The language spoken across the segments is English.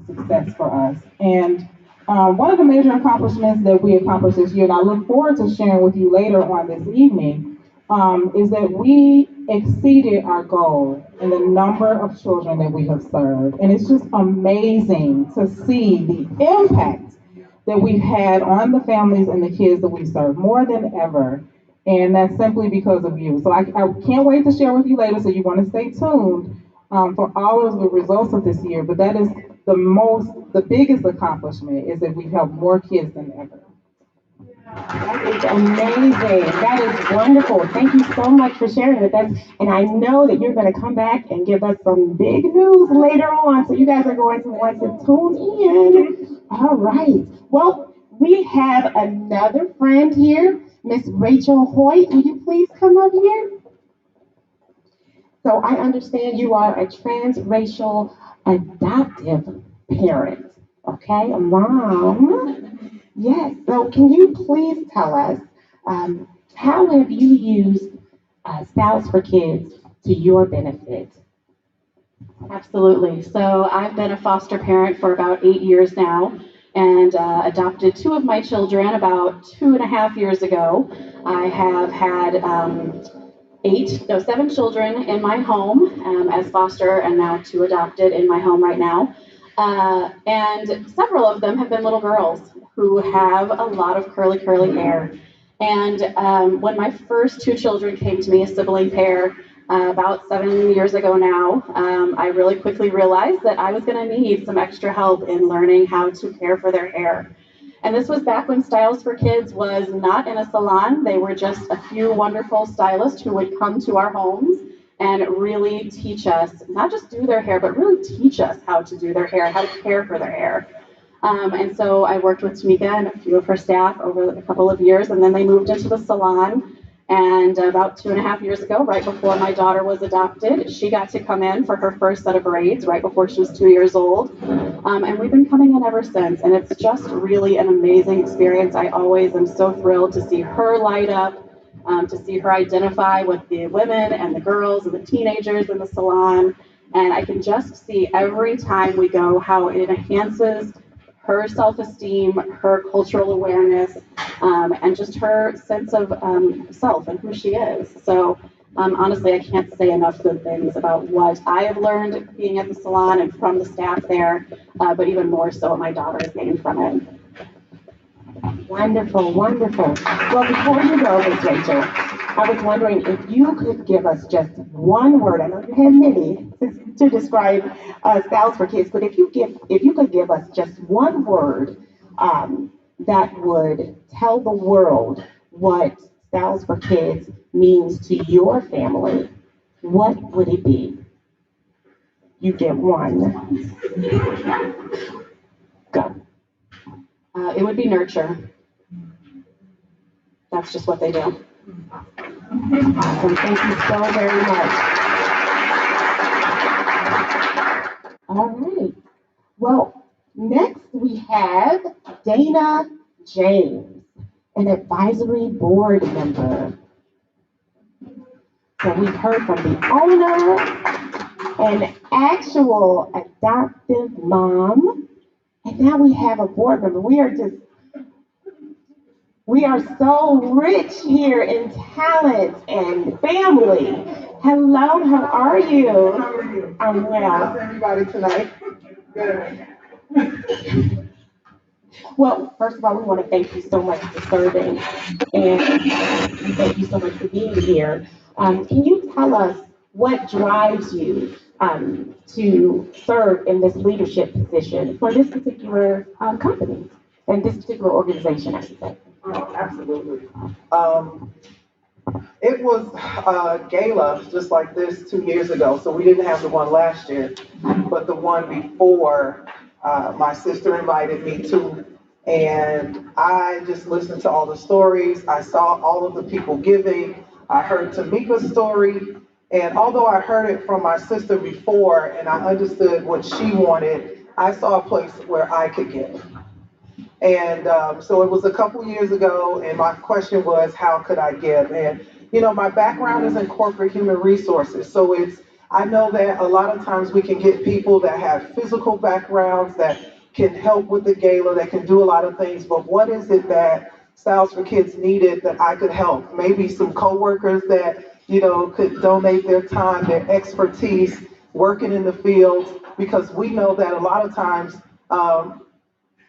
success for us. And one of the major accomplishments that we accomplished this year, and I look forward to sharing with you later on this evening, is that we exceeded our goal in the number of children that we have served. And it's just amazing to see the impact that we've had on the families and the kids that we serve more than ever. And that's simply because of you. So I can't wait to share with you later, so you want to stay tuned for all of the results of this year. But that is the biggest accomplishment is that we've helped more kids than ever. That is amazing. That is wonderful. Thank you so much for sharing with us. And I know that you're going to come back and give us some big news later on. So you guys are going to want to tune in. All right. Well, we have another friend here, Miss Rachel Hoyt. Will you please come up here? So I understand you are a transracial adoptive parent. Okay, a mom. Yes. So can you please tell us how have you used Styles for Kids to your benefit? Absolutely. So I've been a foster parent for about 8 years now and adopted two of my children about 2.5 years ago. I have had seven children in my home as foster and now two adopted in my home right now. And several of them have been little girls who have a lot of curly, curly hair. And when my first two children came to me, a sibling pair, about 7 years ago now, I really quickly realized that I was going to need some extra help in learning how to care for their hair. And this was back when Styles for Kids was not in a salon. They were just a few wonderful stylists who would come to our homes and really teach us, not just do their hair, but really teach us how to do their hair, how to care for their hair. And so I worked with Tamika and a few of her staff over a couple of years, and then they moved into the salon. And about 2.5 years ago, right before my daughter was adopted, she got to come in for her first set of braids right before she was 2 years old. And we've been coming in ever since. And it's just really an amazing experience. I always am so thrilled to see her light up, to see her identify with the women and the girls and the teenagers in the salon. And I can just see every time we go how it enhances her self-esteem, her cultural awareness, and just her sense of self and who she is. So honestly, I can't say enough good things about what I have learned being at the salon and from the staff there, but even more so what my daughter has gained from it. Wonderful, wonderful. Well, before you go, Miss Rachel, I was wondering if you could give us just one word. I know you have many to describe Styles for Kids, but if you could give us just one word that would tell the world what Styles for Kids means to your family, what would it be? You get one. Go. It would be nurture. That's just what they do. Awesome. Thank you so very much. All right. Well, next we have Dana James, an advisory board member. So we've heard from the owner, an actual adoptive mom, and now we have a board member. We are so rich here in talent and family. Hello, how are you? How are you? I'm well. How's everybody tonight? Good. Well, first of all, we want to thank you so much for serving, and thank you so much for being here. Can you tell us what drives you to serve in this leadership position for this particular company and this particular organization, I should say? Oh, absolutely. It was Gala just like this 2 years ago, so we didn't have the one last year, but the one before my sister invited me to, and I just listened to all the stories. I saw all of the people giving. I heard Tamika's story, and although I heard it from my sister before and I understood what she wanted, I saw a place where I could give. And so it was a couple years ago, and my question was, how could I give? And, you know, my background is in corporate human resources, so it's I know that a lot of times we can get people that have physical backgrounds that can help with the gala, that can do a lot of things, but what is it that Styles for Kids needed that I could help? Maybe some coworkers that, could donate their time, their expertise, working in the fields, because we know that a lot of times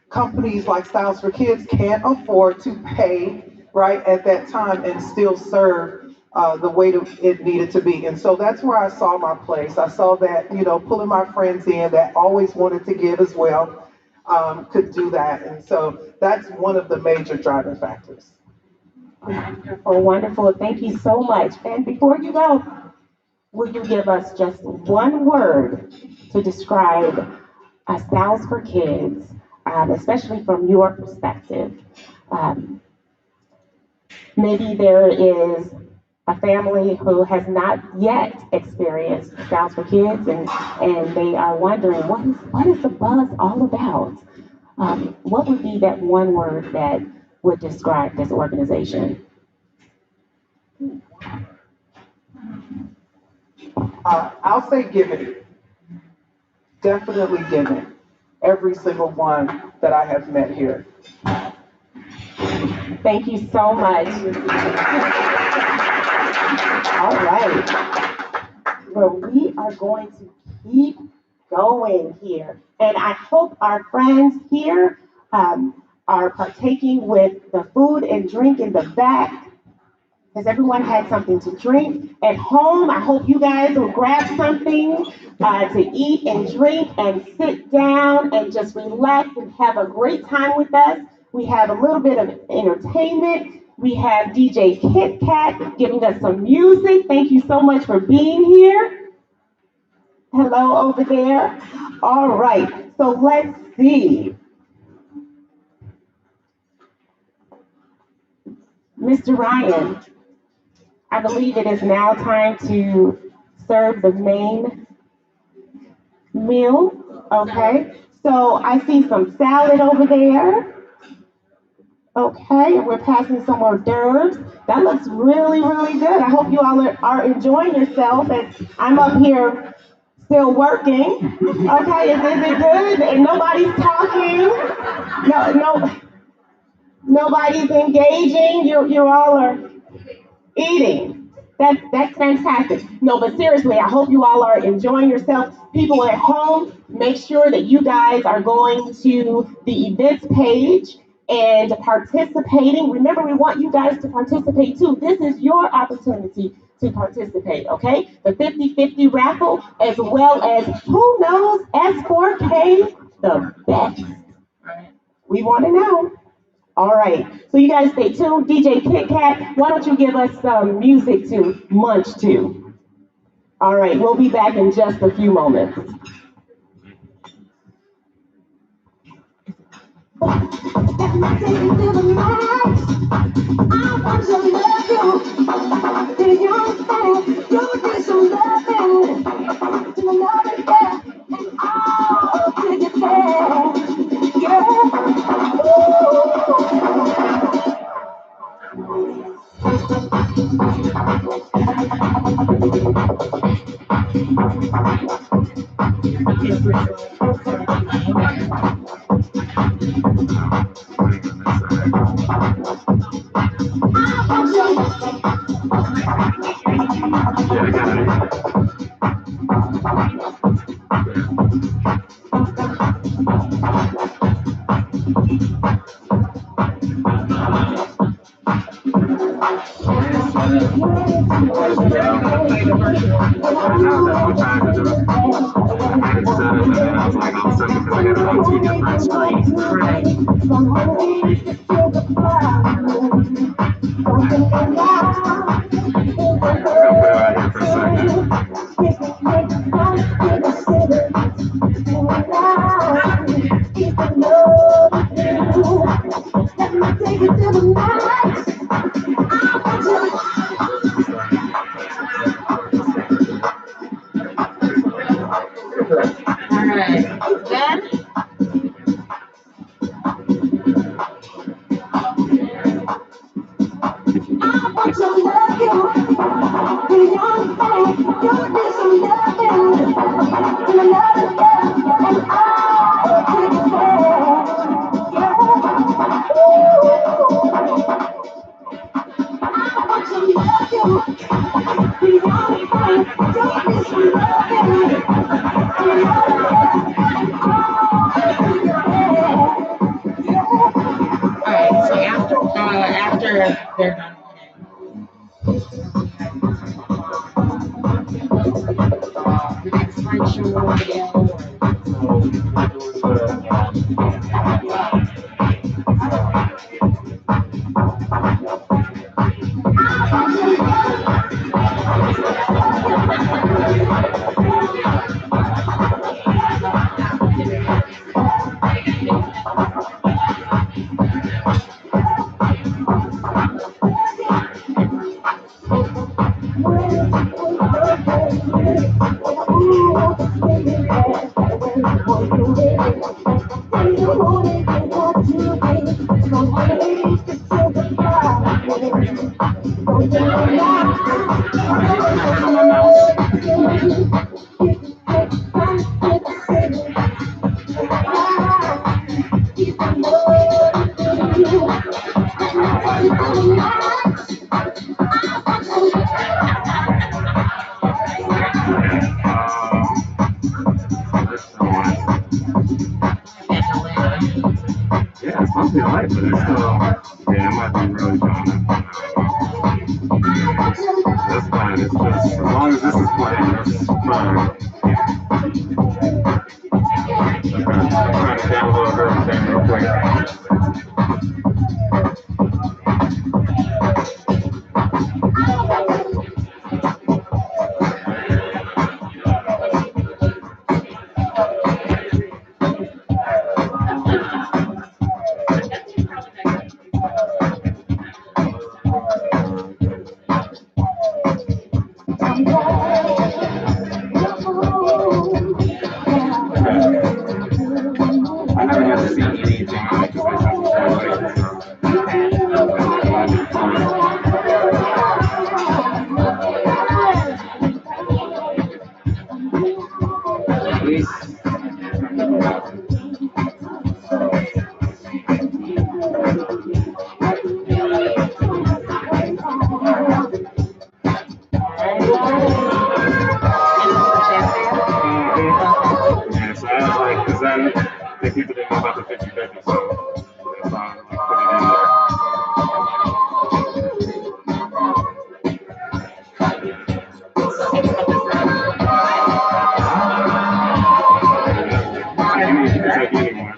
companies like Styles for Kids can't afford to pay right at that time and still serve the way that it needed to be. And so that's where I saw my place. I saw that, pulling my friends in that always wanted to give as well could do that. And so that's one of the major driving factors. Wonderful, wonderful. Thank you so much. And before you go, will you give us just one word to describe Styles for Kids, especially from your perspective? Maybe there is a family who has not yet experienced Styles for Kids, and they are wondering, what is the buzz all about? What would be that one word that would describe this organization? I'll say giving. Definitely giving. Every single one that I have met here. Thank you so much. All right. Well, we are going to keep going here. And I hope our friends here are partaking with the food and drink in the back. Has everyone had something to drink? At home, I hope you guys will grab something to eat and drink and sit down and just relax and have a great time with us. We have a little bit of entertainment. We have DJ Kidz giving us some music. Thank you so much for being here. Hello over there. All right, so let's see. Mr. Ryan, I believe it is now time to serve the main meal. Okay, so I see some salad over there. Okay, and we're passing some hors d'oeuvres. That looks really, really good. I hope you all are enjoying yourselves as I'm up here still working. Okay, is it good? And nobody's talking. Nobody's engaging. You all are eating. That's fantastic. No, but seriously, I hope you all are enjoying yourself. People at home, make sure that you guys are going to the events page and participating. Remember, we want you guys to participate too. This is your opportunity to participate, okay? The 50-50 raffle, as well as, who knows, S4K, the best. We want to know. All right, so you guys stay tuned. DJ Kidz, why don't you give us some music to munch to? All right, we'll be back in just a few moments. I want to love you. Be your man. You need some love. Alright, so after they're done the next virtual video. Yeah, it's supposed to be light, but it's still, yeah, it might be really strong. That's fine. It's just, as long as this is playing, that's fine. I'm trying to download everything real quick. I never got to see anything on it because this is so late. At least. Yeah, so I was like, because then the people didn't know about the 50/50, so that's why I put it in there. You can take anyone.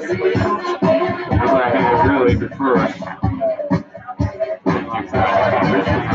That's what I had really before. Like I said, this is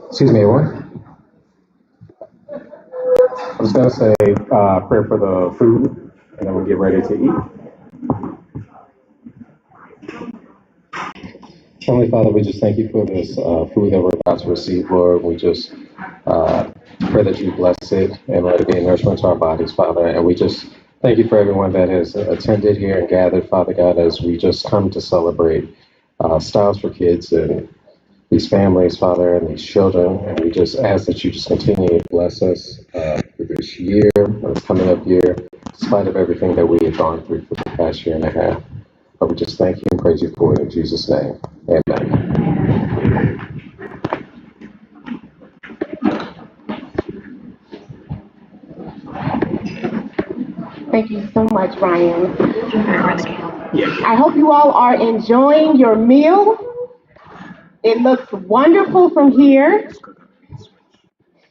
Excuse me, everyone. I'm just going to say prayer for the food, and then we'll get ready to eat. Heavenly Father, we just thank you for this food that we're about to receive, Lord. We just pray that you bless it and let it be a nourishment to our bodies, Father. And we just thank you for everyone that has attended here and gathered, Father God, as we just come to celebrate Styles for Kids and these families, Father, and these children. And we just ask that you just continue to bless us for this year, or this coming up year, in spite of everything that we have gone through for the past year and a half. But we just thank you and praise you for it in Jesus' name. Amen. Thank you so much, Ryan. I hope you all are enjoying your meal. It looks wonderful from here.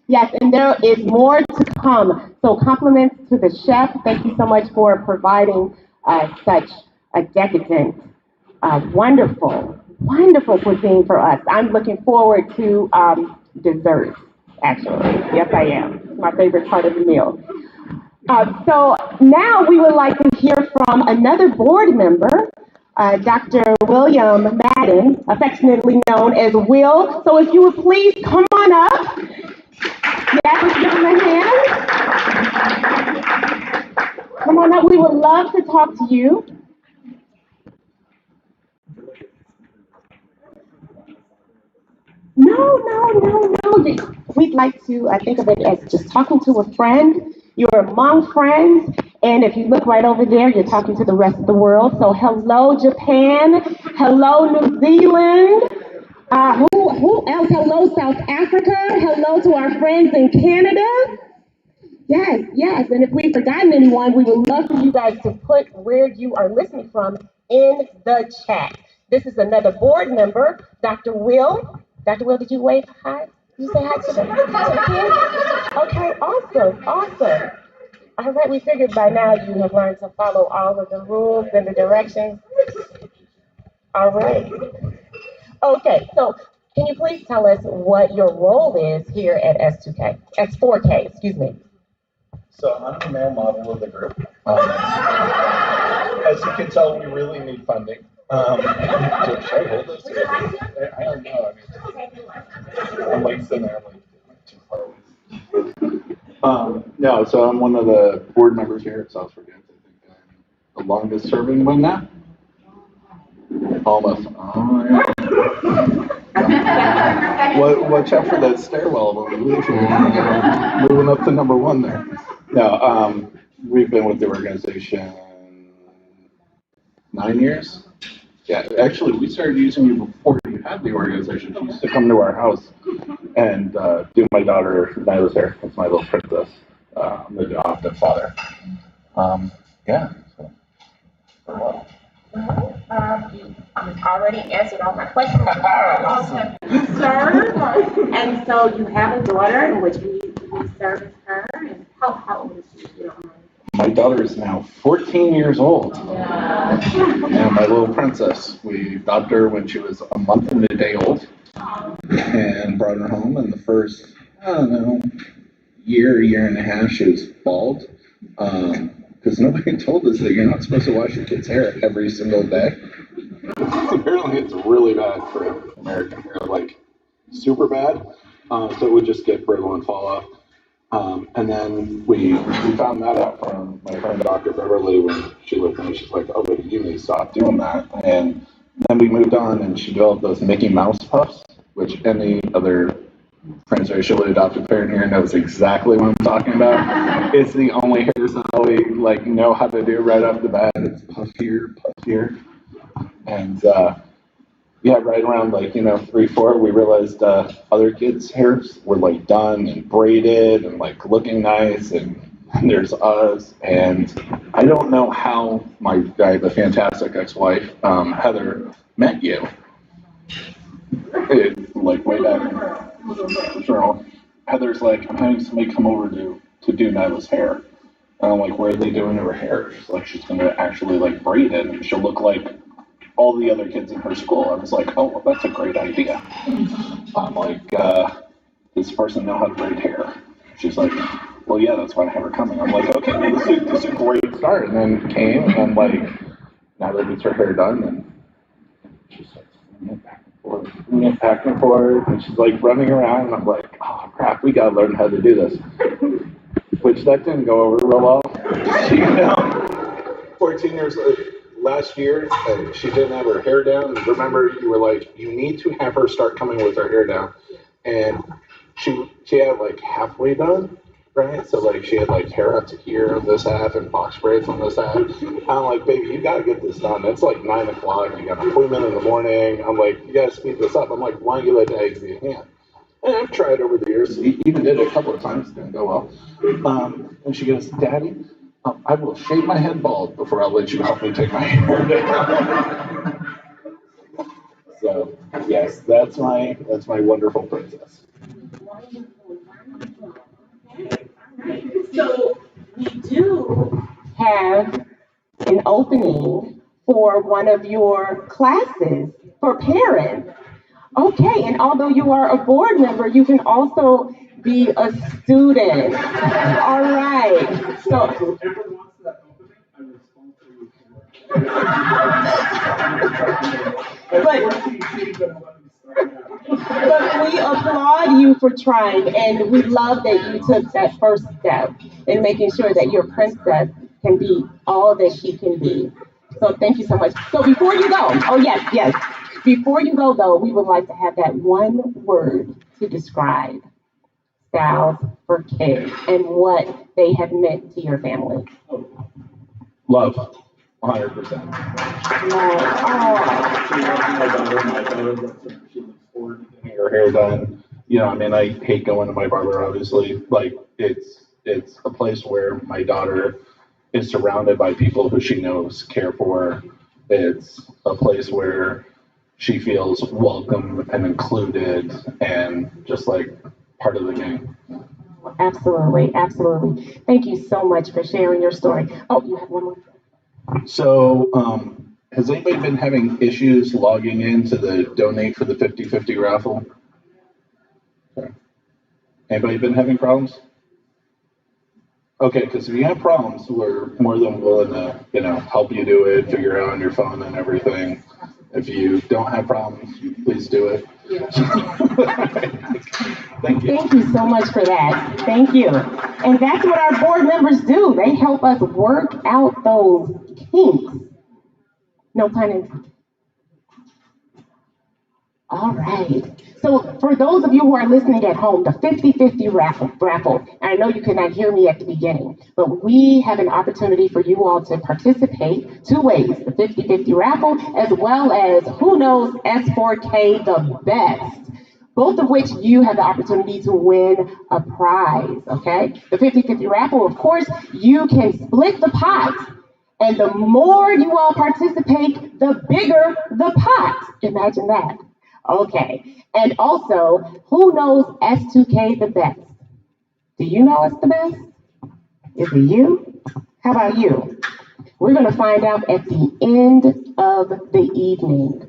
Yes, and there is more to come. So compliments to the chef. Thank you so much for providing such a decadent, wonderful cuisine for us. I'm looking forward to desserts, actually. Yes, I am. It's my favorite part of the meal. So now we would like to hear from another board member, Dr. William Madden, affectionately known as Will. So if you would please come on up. Yes, let's give him a hand. Come on up. We would love to talk to you. No. We'd like to think of it as just talking to a friend. You're among friends, and if you look right over there, you're talking to the rest of the world. So hello, Japan. Hello, New Zealand. Who else? Hello, South Africa. Hello to our friends in Canada. Yes. And if we've forgotten anyone, we would love for you guys to put where you are listening from in the chat. This is another board member, Dr. Will. Dr. Will, did you wave hi? Did you say hi to the kids? Okay, awesome. All right, we figured by now you have learned to follow all of the rules and the directions. All right. Okay, so can you please tell us what your role is here at S4K, excuse me. So I'm the male model of the group. As you can tell, we really need funding. Should I hold this? I don't know. I'm like sitting there, I'm like too far away. No, so I'm one of the board members here at South Forget. I think I'm the longest serving one now. Almost. Oh, yeah. Watch out for that stairwell when we leave here. Moving up to number one there. No, we've been with the organization 9 years. Yeah, actually, we started using you before you had the organization. She used to come to our house and do my daughter Nyla's hair. That's my little princess. I'm the adoptive father. Yeah. So, for a while. You already answered all my questions. Awesome. Serve, and so you have a daughter in which we service her. And how old is she? If you don't mind? My daughter is now 14 years old. Yeah, my little princess. We adopted her when she was a month and a day old, and brought her home. And the first, I don't know, year and a half, she was bald. Because nobody told us that you're not supposed to wash your kid's hair every single day. Apparently it's really bad for American hair, like super bad. So it would just get brittle and fall off. And then we found that out from my friend Dr. Beverly when she looked at me. She's like, "Oh, but you need to stop doing that." And then we moved on, and she developed those Mickey Mouse puffs, which any other transracially adopted parent here knows exactly what I'm talking about. It's the only hairstyle we know how to do right off the bat. It's puff here, and yeah, right around like, 3, 4, we realized other kids' hairs were like done and braided and like looking nice, and there's us. And I don't know how I have a fantastic ex-wife, Heather, met you. Like way back. So Heather's like, I'm having somebody come over to do Nyla's hair. And I'm like, where are they doing her hair? She's like, she's gonna actually like braid it, and she'll look like all the other kids in her school. I was like, oh, well, that's a great idea. I'm like, does this person know how to braid hair? She's like, well, yeah, that's why I have her coming. I'm like, okay, well, this is a great start. And then came, and like, now that gets her hair done, and she starts bringing it back and forth, and she's like running around, and I'm like, oh crap, we gotta learn how to do this. Which that didn't go over real well. 14 years last year, she didn't have her hair down. Remember, you were like, you need to have her start coming with her hair down. And she had like halfway done, right? So like she had like hair up to here on this half and box braids on this half. I'm like, baby, you gotta get this done. It's like 9 o'clock. You got an appointment in the morning. I'm like, you gotta speed this up. I'm like, why don't you let the eggs be a hand? And I've tried over the years. Even did it a couple of times. Didn't go well. And she goes, Daddy, I will shave my head bald before I'll let you help me take my hair down. So yes, that's my wonderful princess. So we do have an opening for one of your classes for parents. Okay, and although you are a board member, you can also be a student. All right. So but we applaud you for trying, and we love that you took that first step in making sure that your princess can be all that she can be. So thank you so much. So before you go, oh yes, yes. Before you go though, we would like to have that one word to describe Styles for Kids and what they have meant to your family. Love, 100%. My daughter loves her. She looks forward to getting her hair done. I mean, I hate going to my barber, obviously. Like, it's a place where my daughter is surrounded by people who she knows care for her. It's a place where she feels welcome and included and just like part of the gang. Absolutely, absolutely. Thank you so much for sharing your story. Oh, you have one more. So, has anybody been having issues logging in to the donate for the 50/50 raffle? Okay. Anybody been having problems? Okay, because if you have problems, we're more than willing to, help you do it, figure it out on your phone and everything. If you don't have problems, please do it. Yeah. Thank you. Thank you so much for that. Thank you. And that's what our board members do. They help us work out those kinks. No pun intended. All right. So for those of you who are listening at home, the 50/50 raffle, I know you could not hear me at the beginning, but we have an opportunity for you all to participate 2 ways, the 50/50 raffle, as well as Who Knows S4K the Best, both of which you have the opportunity to win a prize, okay? The 50/50 raffle, of course, you can split the pot. And the more you all participate, the bigger the pot. Imagine that. Okay. And also, who knows S2K the best? Do you know us the best? Is it you? How about you? We're going to find out at the end of the evening.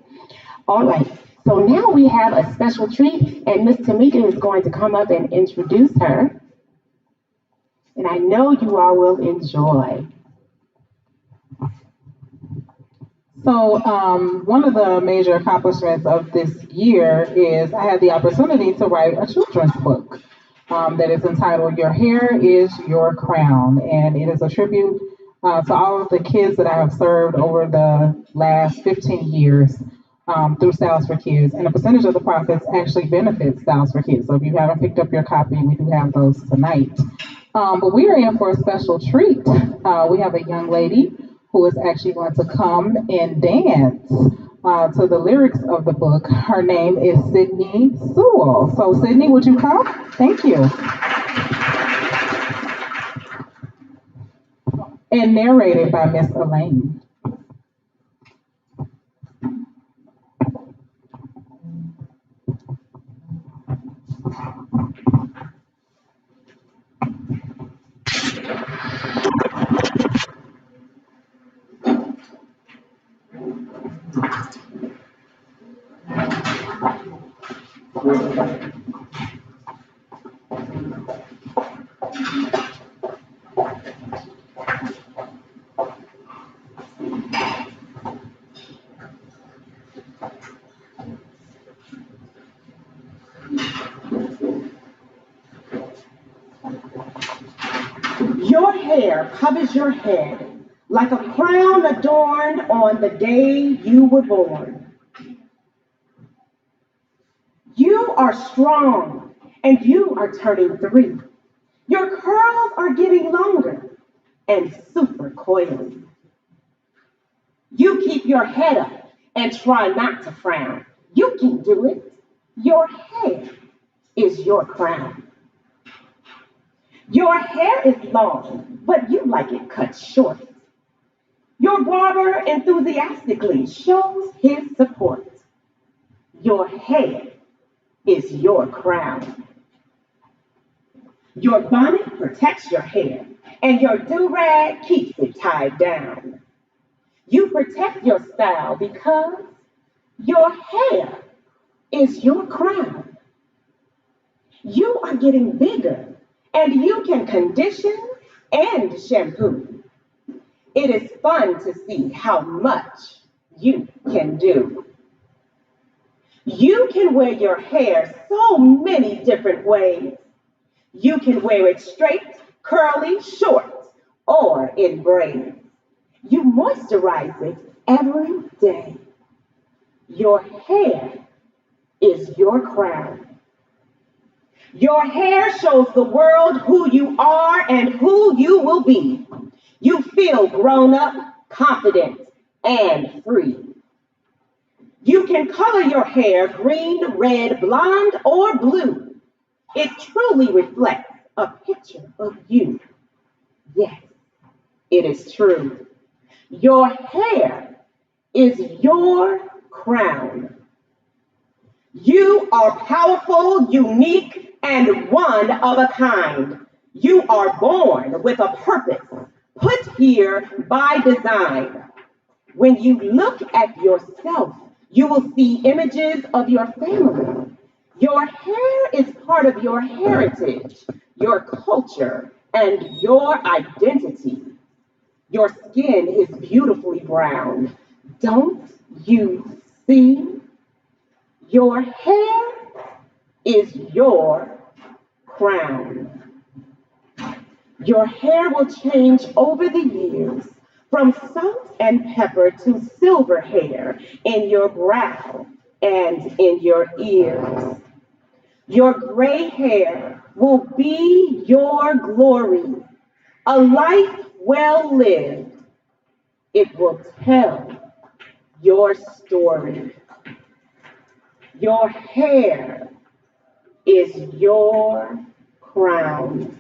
All right. So now we have a special treat, and Miss Tamika is going to come up and introduce her. And I know you all will enjoy. So one of the major accomplishments of this year is I had the opportunity to write a children's book that is entitled Your Hair is Your Crown. And it is a tribute to all of the kids that I have served over the last 15 years through Styles for Kids. And a percentage of the profits actually benefits Styles for Kids. So if you haven't picked up your copy, we do have those tonight. But we are in for a special treat. We have a young lady who is actually going to come and dance to the lyrics of the book. Her name is Sydney Sewell. So, Sydney, would you come? Thank you. And narrated by Miss Elaine. Your hair covers your head like a crown adorned on the day you were born. You are strong and you are turning 3. Your curls are getting longer and super coily. You keep your head up and try not to frown. You can do it. Your hair is your crown. Your hair is long, but you like it cut short. Your barber enthusiastically shows his support. Your hair is your crown. Your bonnet protects your hair, and your do-rag keeps it tied down. You protect your style because your hair is your crown. You are getting bigger, and you can condition and shampoo. It is fun to see how much you can do. You can wear your hair so many different ways. You can wear it straight, curly, short, or in braids. You moisturize it every day. Your hair is your crown. Your hair shows the world who you are and who you will be. You feel grown up, confident, and free. You can color your hair green, red, blonde, or blue. It truly reflects a picture of you. Yes, it is true. Your hair is your crown. You are powerful, unique, and one of a kind. You are born with a purpose, put here by design. When you look at yourself, you will see images of your family. Your hair is part of your heritage, your culture, and your identity. Your skin is beautifully brown. Don't you see? Your hair is your crown. Your hair will change over the years from salt and pepper to silver hair in your brow and in your ears. Your gray hair will be your glory, a life well lived. It will tell your story. Your hair is your crown.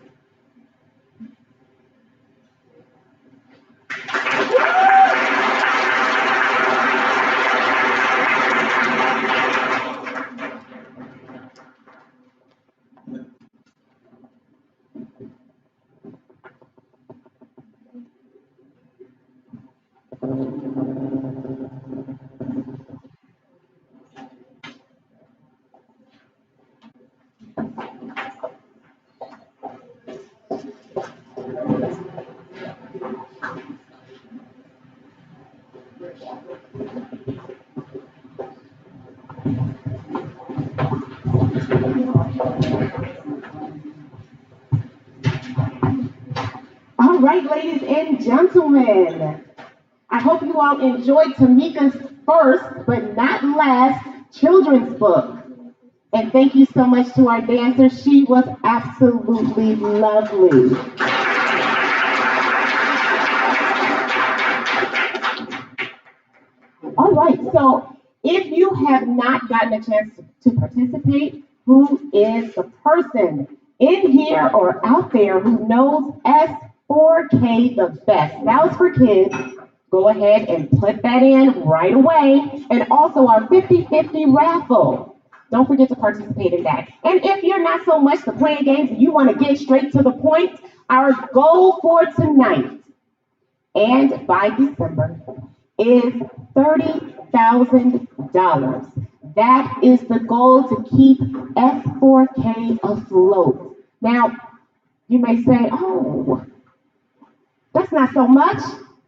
All right, ladies and gentlemen, I hope you all enjoyed Tamika's first but not last children's book. And thank you so much to our dancer. She was absolutely lovely. All right, so If you have not gotten a chance to participate, who is the person in here or out there who knows S4K the best? Sales for Kids, go ahead and put that in right away. And also our 50/50 raffle. Don't forget to participate in that. And if you're not so much to playing games and you want to get straight to the point, our goal for tonight and by December is $30,000. That is the goal to keep S4K afloat. Now, you may say, oh, that's not so much.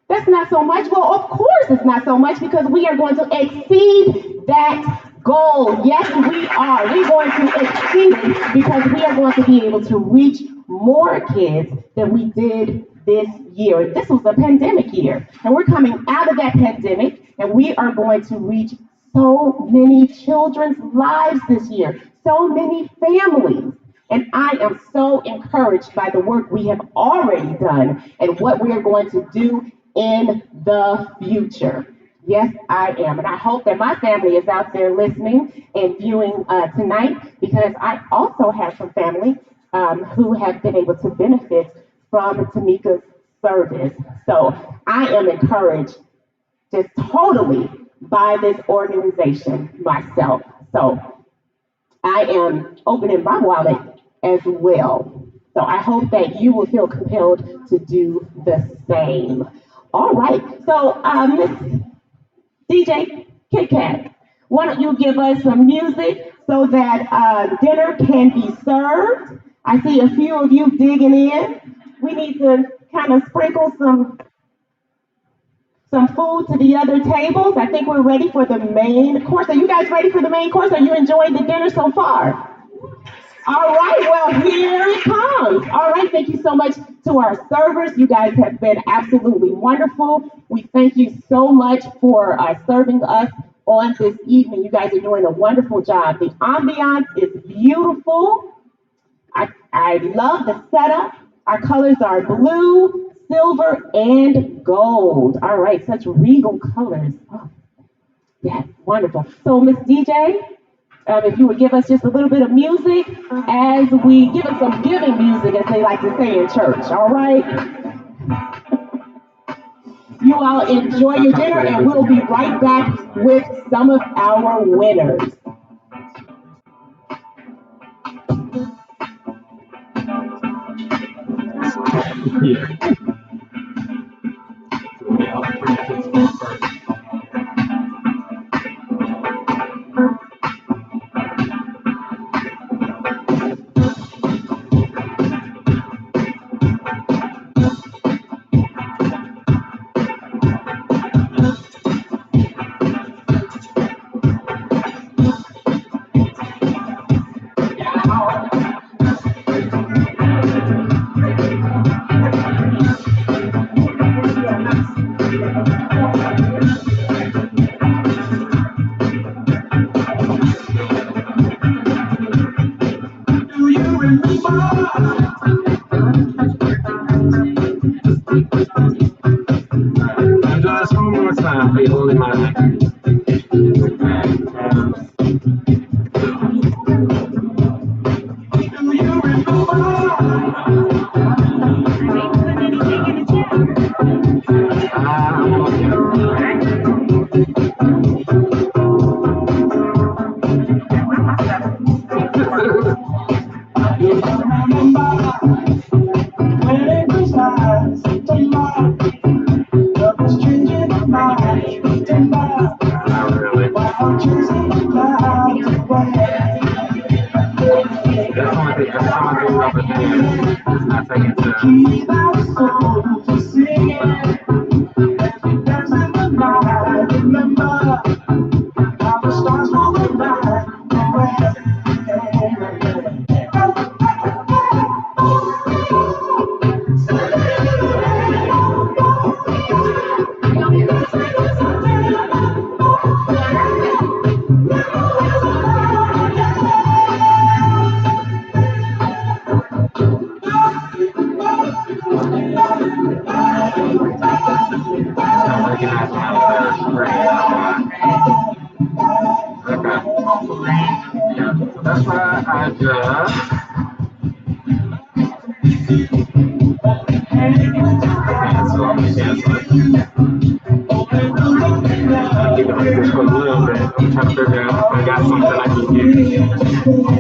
That's not so much. Well, of course it's not so much because we are going to exceed that goal. Yes, we are. We're going to exceed it because we are going to be able to reach more kids than we did this year. This was a pandemic year, and we're coming out of that pandemic, and we are going to reach so many children's lives this year, so many families. And I am so encouraged by the work we have already done and what we are going to do in the future. Yes, I am. And I hope that my family is out there listening and viewing tonight because I also have some family who have been able to benefit from Tamika's service. So I am encouraged just totally by this organization myself. So I am opening my wallet as well. So I hope that you will feel compelled to do the same. All right. So Miss DJ Kit Kat, why don't you give us some music so that dinner can be served? I see a few of you digging in. We need to kind of sprinkle some food to the other tables. I think we're ready for the main course. Are you guys ready for the main course? Are you enjoying the dinner so far? All right, well, here it comes. All right, thank you so much to our servers. You guys have been absolutely wonderful. We thank you so much for serving us on this evening. You guys are doing a wonderful job. The ambiance is beautiful. I love the setup. Our colors are blue, silver, and gold. All right, such regal colors. Oh, that's wonderful. So, Miss DJ, if you would give us just a little bit of music as we give us some giving music, as they like to say in church. All right. You all enjoy your dinner, and we'll be right back with some of our winners. Yeah. Yeah, so that's why I just cancel, I keep it like this for a little bit. I'm trying to figure out if I got something I can use.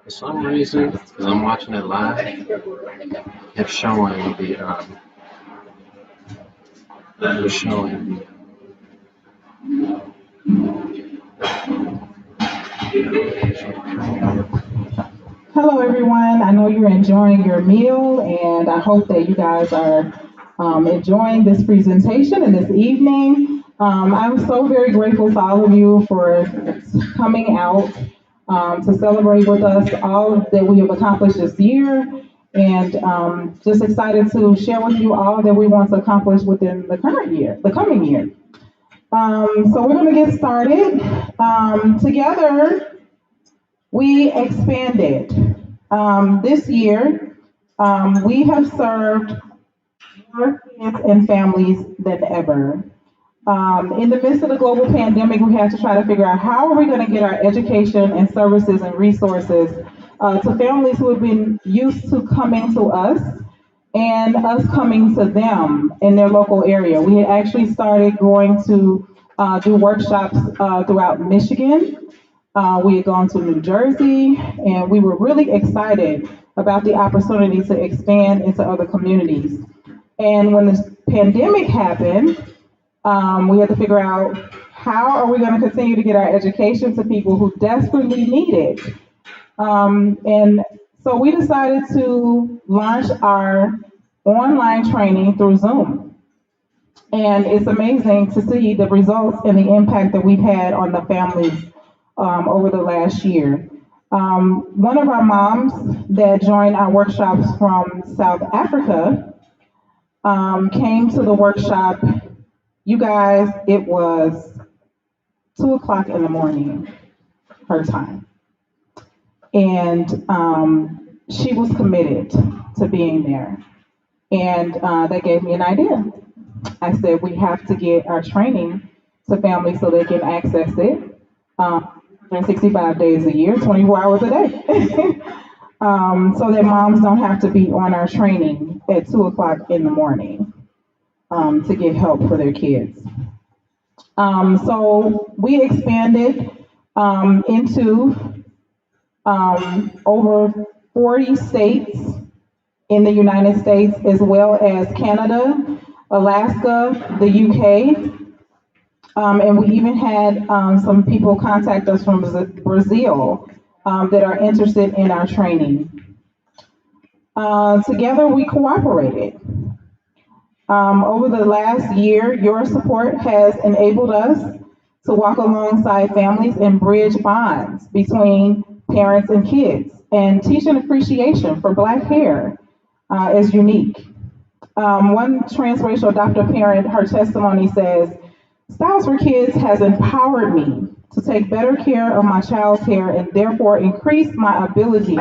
For some reason, because I'm watching it live, it's showing it was showing Hello, everyone. I know you're enjoying your meal, and I hope that you guys are enjoying this presentation and this evening. I'm so very grateful to all of you for coming out to celebrate with us all that we have accomplished this year, and just excited to share with you all that we want to accomplish within the current year, the coming year. So we're going to get started. Together, we expanded. This year, we have served more kids and families than ever. In the midst of the global pandemic, we had to try to figure out how are we going to get our education and services and resources to families who have been used to coming to us and us coming to them in their local area. We had actually started going to do workshops throughout Michigan. We had gone to New Jersey, and we were really excited about the opportunity to expand into other communities. And when this pandemic happened, we had to figure out how are we going to continue to get our education to people who desperately need it. And so we decided to launch our online training through Zoom. And it's amazing to see the results and the impact that we've had on the families over the last year. One of our moms that joined our workshops from South Africa came to the workshop. You guys, it was 2:00 in the morning, her time. And she was committed to being there. And that gave me an idea. I said, we have to get our training to families so they can access it 365 days a year, 24 hours a day. So that moms don't have to be on our training at 2:00 in the morning to get help for their kids. So we expanded into over 40 states in the United States, as well as Canada, Alaska, the UK, and we even had some people contact us from Brazil that are interested in our training. Together, we cooperated. Over the last year, your support has enabled us to walk alongside families and bridge bonds between parents and kids, and teach an appreciation for Black hair is unique. One transracial adoptive parent, her testimony says, Styles for Kids has empowered me to take better care of my child's hair and therefore increase my ability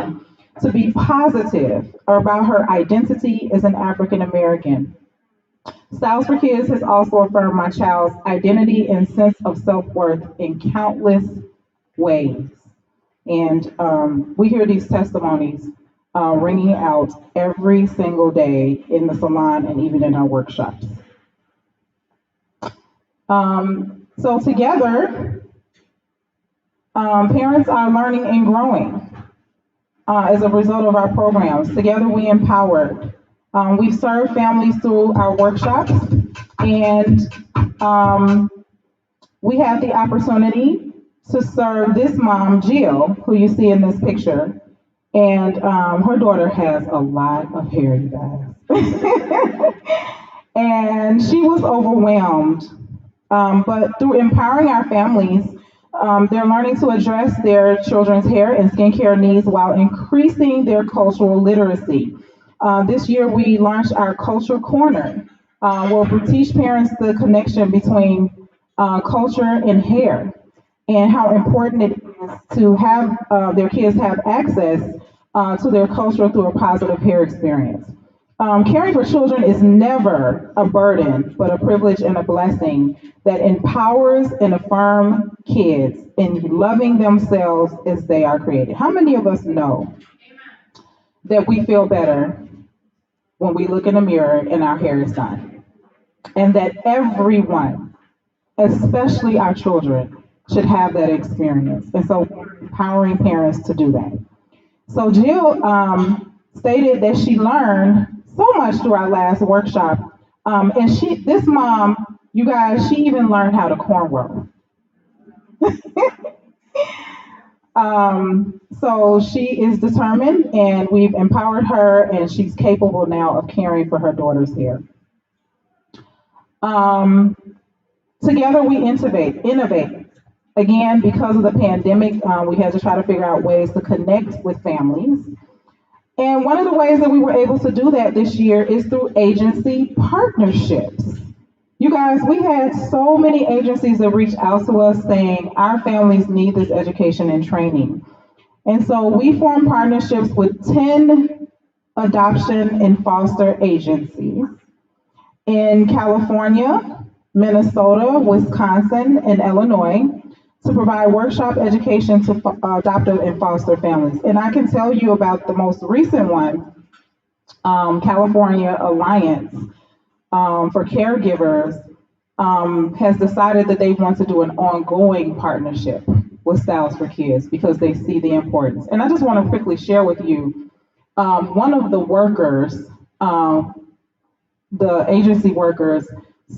to be positive about her identity as an African American. Styles for Kids has also affirmed my child's identity and sense of self-worth in countless ways. And we hear these testimonies ringing out every single day in the salon and even in our workshops. So together, parents are learning and growing as a result of our programs. Together we empower. We've served families through our workshops, and we had the opportunity to serve this mom, Jill, who you see in this picture. And her daughter has a lot of hair, you guys. And she was overwhelmed. But through empowering our families, they're learning to address their children's hair and skincare needs while increasing their cultural literacy. This year, we launched our Culture Corner, where we teach parents the connection between culture and hair, and how important it is to have their kids have access to their culture through a positive hair experience. Caring for children is never a burden, but a privilege and a blessing that empowers and affirms kids in loving themselves as they are created. How many of us know that we feel better when we look in the mirror and our hair is done? And that everyone, especially our children, should have that experience. And so we're empowering parents to do that. So Jill stated that she learned so much through our last workshop. And this mom, you guys, she even learned how to cornrow. So she is determined, and we've empowered her, and she's capable now of caring for her daughter's hair. Together we innovate. Again, because of the pandemic, we had to try to figure out ways to connect with families. And one of the ways that we were able to do that this year is through agency partnerships. You guys, we had so many agencies that reached out to us saying our families need this education and training. And so we formed partnerships with 10 adoption and foster agencies in California, Minnesota, Wisconsin, and Illinois to provide workshop education to adoptive and foster families. And I can tell you about the most recent one, California Alliance for Caregivers has decided that they want to do an ongoing partnership with Styles for Kids because they see the importance. And I just want to quickly share with you, one of the workers, the agency workers,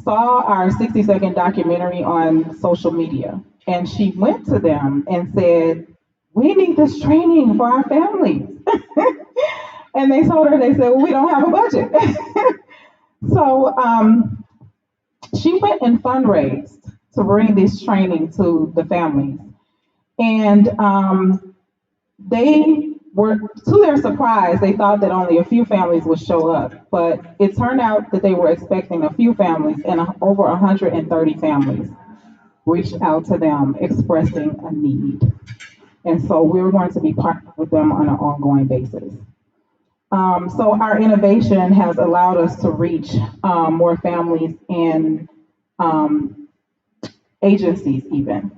saw our 60-second documentary on social media. And she went to them and said, we need this training for our families. And they told her, they said, well, we don't have a budget. So she went and fundraised to bring this training to the families. And they were, to their surprise, they thought that only a few families would show up. But it turned out that they were expecting a few families, and over 130 families reached out to them expressing a need. And so we're going to be partnering with them on an ongoing basis. So our innovation has allowed us to reach more families and agencies even.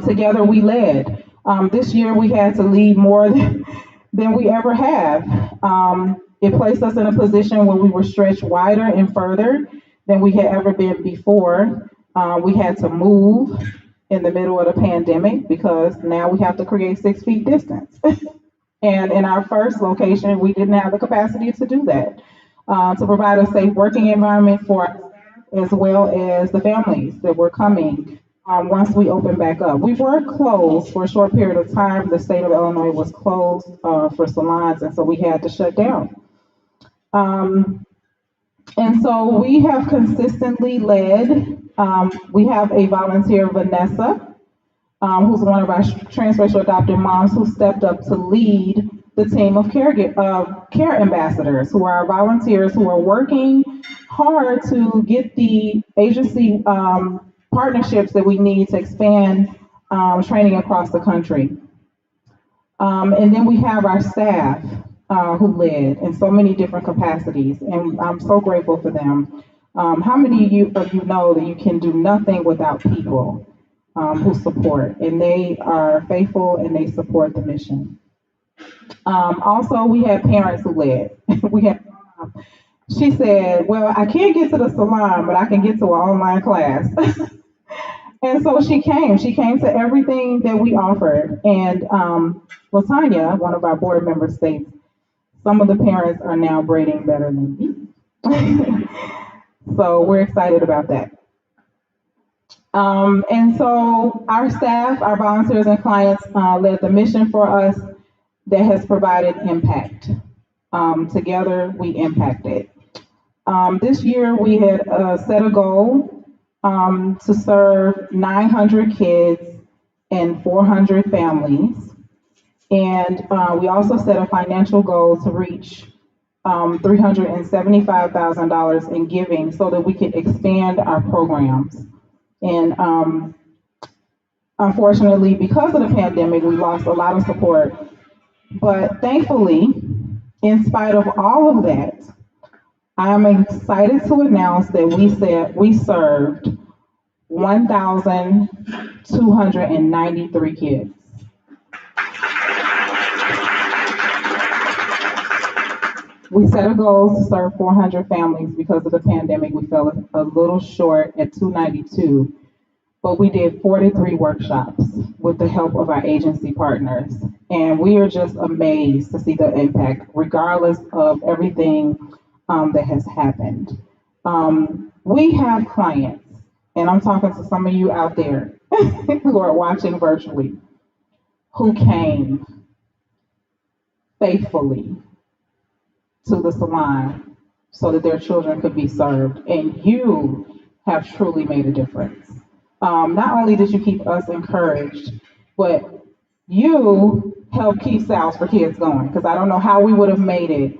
Together we led. This year we had to lead more than we ever have. It placed us in a position where we were stretched wider and further than we had ever been before. We had to move in the middle of the pandemic because now we have to create 6 feet distance. And in our first location, we didn't have the capacity to do that, to provide a safe working environment for us as well as the families that were coming once we opened back up. We were closed for a short period of time. The state of Illinois was closed for salons, and so we had to shut down. And so we have consistently led. We have a volunteer, Vanessa, who's one of our transracial adopted moms who stepped up to lead the team of care ambassadors, who are volunteers who are working hard to get the agency partnerships that we need to expand training across the country. And then we have our staff who led in so many different capacities, and I'm so grateful for them. How many of you know that you can do nothing without people who support, and they are faithful and they support the mission. Also, we had parents who led. We had, she said, well, I can't get to the salon, but I can get to an online class. And so she came to everything that we offered. And Latanya, one of our board members, states, some of the parents are now braiding better than me. So we're excited about that. And so our staff, our volunteers and clients led the mission for us that has provided impact. Together we impacted. This year we had set a goal to serve 900 kids and 400 families. And we also set a financial goal to reach $375,000 in giving so that we could expand our programs. And unfortunately, because of the pandemic, we lost a lot of support. But thankfully, in spite of all of that, I am excited to announce that we served 1,293 kids. We set a goal to serve 400 families. Because of the pandemic, we fell a little short at 292, but we did 43 workshops with the help of our agency partners. And we are just amazed to see the impact, regardless of everything that has happened. We have clients, and I'm talking to some of you out there who are watching virtually, who came faithfully to the salon so that their children could be served. And you have truly made a difference. Not only did you keep us encouraged, but you helped keep Styles for Kids going, because I don't know how we would have made it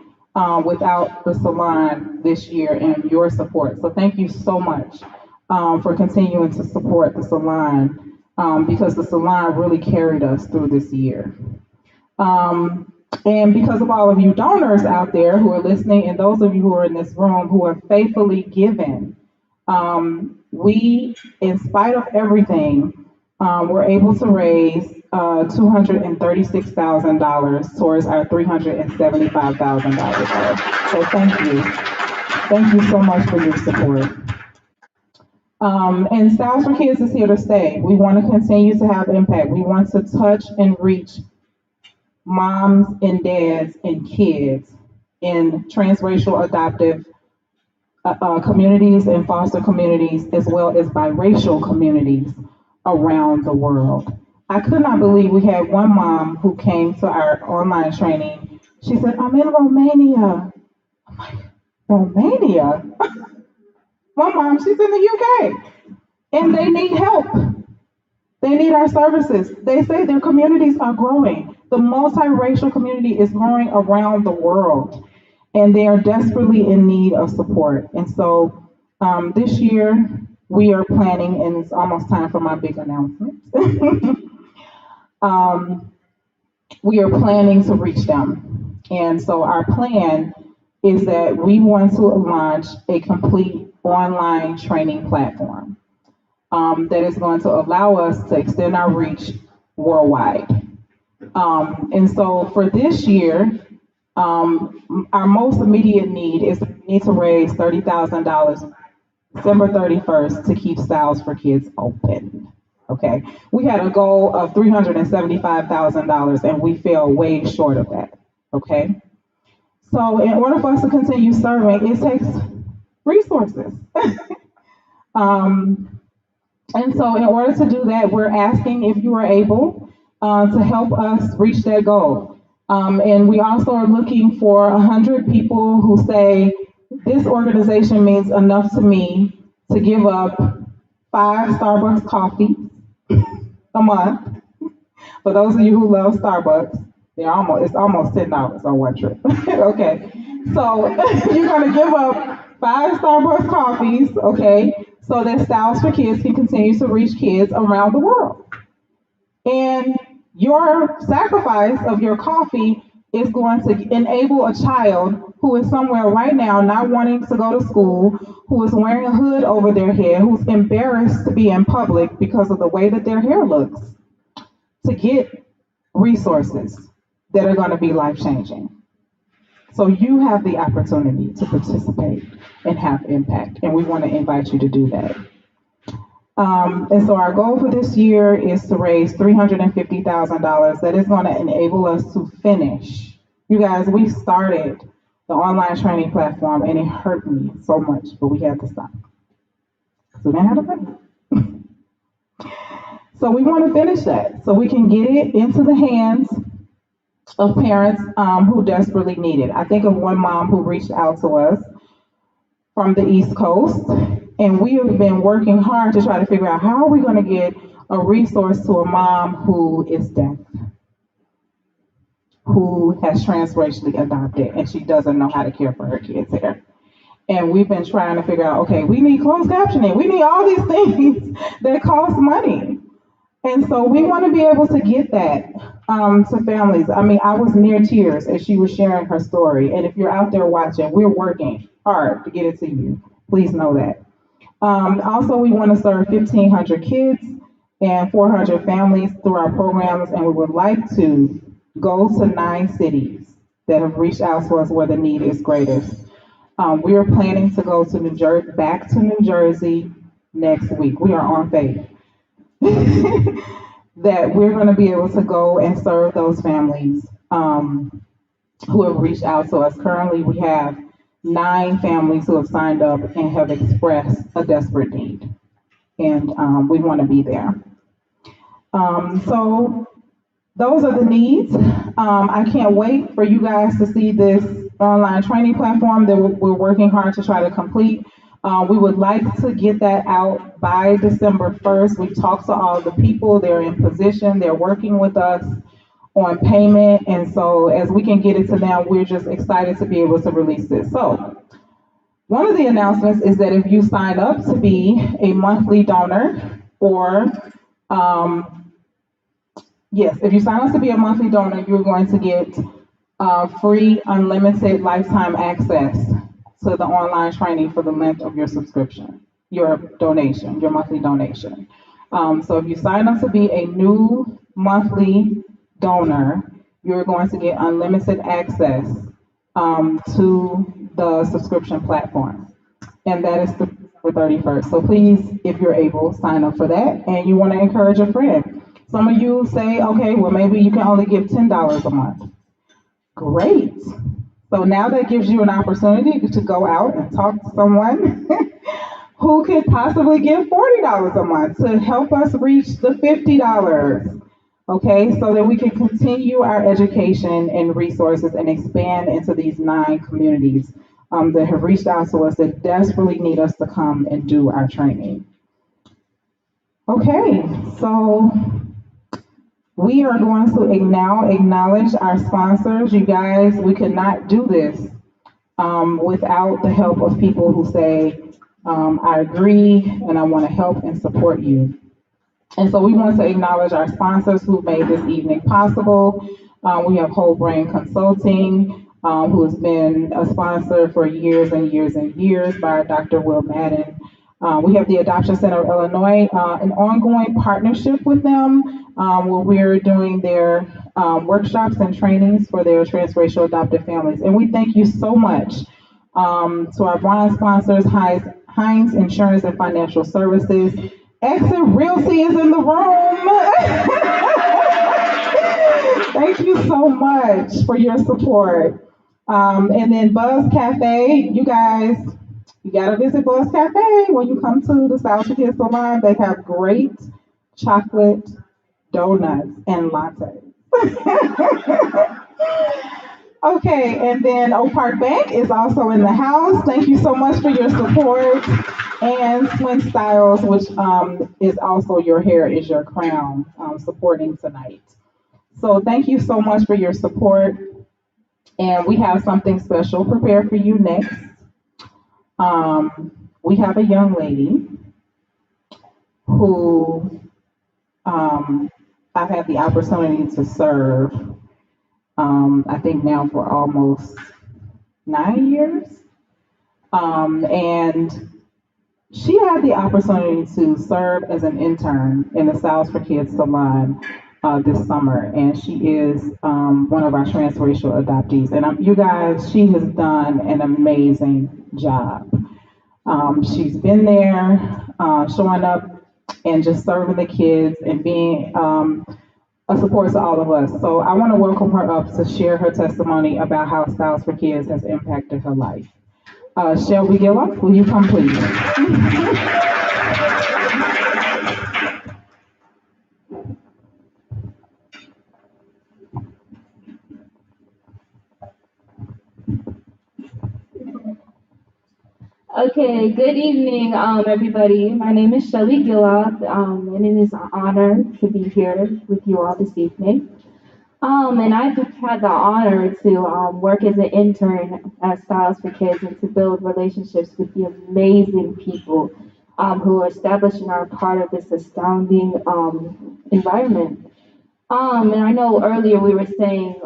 without the salon this year and your support. So thank you so much for continuing to support the salon, because the salon really carried us through this year. And because of all of you donors out there who are listening, and those of you who are in this room who have faithfully given, we, in spite of everything, were able to raise $236,000 towards our $375,000 goal. So thank you. Thank you so much for your support. And Styles for Kids is here to stay. We want to continue to have impact. We want to touch and reach moms and dads and kids in transracial adoptive communities and foster communities, as well as biracial communities around the world. I could not believe we had one mom who came to our online training. She said, "I'm in Romania." I'm like, Romania? My mom, she's in the UK, and they need help. They need our services. They say their communities are growing. The multiracial community is growing around the world, and they are desperately in need of support. And so this year, we are planning, and it's almost time for my big announcement. We are planning to reach them. And so our plan is that we want to launch a complete online training platform that is going to allow us to extend our reach worldwide. And so for this year, our most immediate need is we need to raise $30,000 December 31st to keep Styles for Kids open. Okay, we had a goal of $375,000 and we fell way short of that. Okay, so in order for us to continue serving, it takes resources. And so in order to do that, we're asking if you are able to help us reach that goal. And we also are looking for 100 people who say, this organization means enough to me to give up 5 Starbucks coffees a month. For those of you who love Starbucks, it's almost $10 on one trip. Okay, so you're gonna give up 5 Starbucks coffees, okay, so that Styles for Kids can continue to reach kids around the world. And your sacrifice of your coffee is going to enable a child who is somewhere right now not wanting to go to school, who is wearing a hood over their head, who's embarrassed to be in public because of the way that their hair looks, to get resources that are going to be life-changing. So you have the opportunity to participate and have impact, and we want to invite you to do that. And so our goal for this year is to raise $350,000 that is going to enable us to finish. You guys, we started the online training platform and it hurt me so much, but we had to stop. So then I had to finish. So we want to finish that so we can get it into the hands of parents who desperately need it. I think of one mom who reached out to us from the East Coast, and we have been working hard to try to figure out how are we going to get a resource to a mom who is deaf, who has transracially adopted, and she doesn't know how to care for her kids' hair. And we've been trying to figure out, okay, we need closed captioning. We need all these things that cost money. And so we want to be able to get that to families. I mean, I was near tears as she was sharing her story. And if you're out there watching, we're working hard to get it to you. Please know that. Also, we want to serve 1,500 kids and 400 families through our programs. And we would like to go to 9 cities that have reached out to us where the need is greatest. We are planning to go to back to New Jersey next week. We are on faith that we're going to be able to go and serve those families who have reached out to us. Currently, we have 9 families who have signed up and have expressed a desperate need, and we want to be there. So those are the needs. I can't wait for you guys to see this online training platform that we're working hard to try to complete. We would like to get that out by December 1st. We talked to all the people, they're in position, they're working with us on payment. And so as we can get it to them, we're just excited to be able to release this. So one of the announcements is that if you sign up to be a monthly donor, or yes, if you sign up to be a monthly donor, you're going to get free unlimited lifetime access to the online training for the length of your subscription, your donation, your monthly donation. So if you sign up to be a new monthly donor, you're going to get unlimited access to the subscription platform. And that is the 31st. So please, if you're able, sign up for that. And you want to encourage a friend. Some of you say, okay, well, maybe you can only give $10 a month. Great. So now that gives you an opportunity to go out and talk to someone who could possibly give $40 a month to help us reach the $50. Okay, so that we can continue our education and resources and expand into these 9 communities that have reached out to us that desperately need us to come and do our training. Okay, so we are going to now acknowledge our sponsors. You guys, we could not do this without the help of people who say, I agree and I want to help and support you. And so we want to acknowledge our sponsors who made this evening possible. We have Whole Brain Consulting, who has been a sponsor for years and years and years by Dr. Will Madden. We have the Adoption Center of Illinois, an ongoing partnership with them where we're doing their workshops and trainings for their transracial adopted families. And we thank you so much to our bond sponsors, Heinz Insurance and Financial Services. Exit Realty is in the room. Thank you so much for your support. And then Buzz Cafe, you guys, you gotta visit Buzz Cafe when you come to the Styles for Kids Salon. They have great chocolate donuts and lattes. Okay, and then Oak Park Bank is also in the house. Thank you so much for your support. And Swin Styles, which is also Your Hair is Your Crown, supporting tonight. So thank you so much for your support. And we have something special prepared for you next. We have a young lady who I've had the opportunity to serve, I think now for almost 9 years. And she had the opportunity to serve as an intern in the Styles for Kids Salon this summer, and she is one of our transracial adoptees. And you guys, she has done an amazing job. She's been there, showing up and just serving the kids and being a support to all of us. So I want to welcome her up to share her testimony about how Styles for Kids has impacted her life. Shelby Gilla, will you come please? Okay, good evening, everybody. My name is Shelly Gillard, and it is an honor to be here with you all this evening. And I've had the honor to work as an intern at Styles for Kids and to build relationships with the amazing people who are established and are part of this astounding environment. And I know earlier we were saying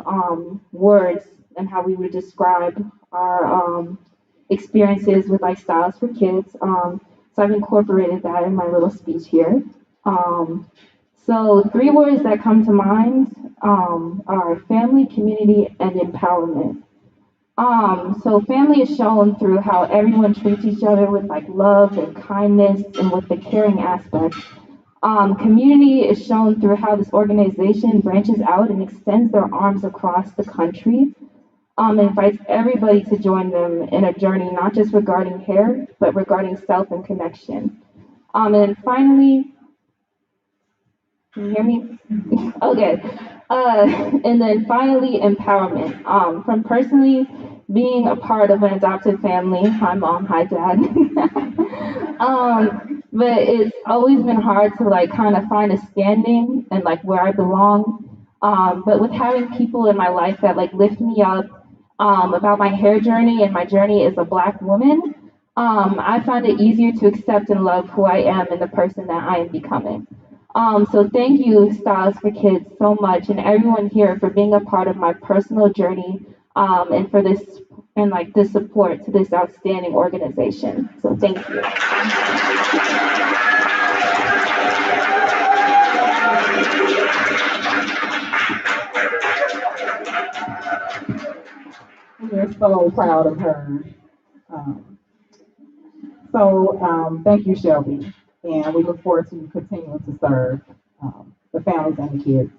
words and how we would describe our experiences with like Styles for Kids. So I've incorporated that in my little speech here. So 3 words that come to mind are family, community, and empowerment. So family is shown through how everyone treats each other with like love and kindness and with the caring aspect. Community is shown through how this organization branches out and extends their arms across the country. Invites everybody to join them in a journey, not just regarding hair, but regarding self and connection. And finally, can you hear me? Okay. And then finally, empowerment. From personally being a part of an adopted family. Hi, mom. Hi, dad. But it's always been hard to like kind of find a standing and like where I belong. But with having people in my life that like lift me up about my hair journey and my journey as a Black woman, I find it easier to accept and love who I am and the person that I am becoming. So thank you, Styles for Kids, so much, and everyone here for being a part of my personal journey, and for this and like this support to this outstanding organization. So thank you. We're so proud of her. Um, thank you, Shelby, and we look forward to continuing to serve the families and the kids.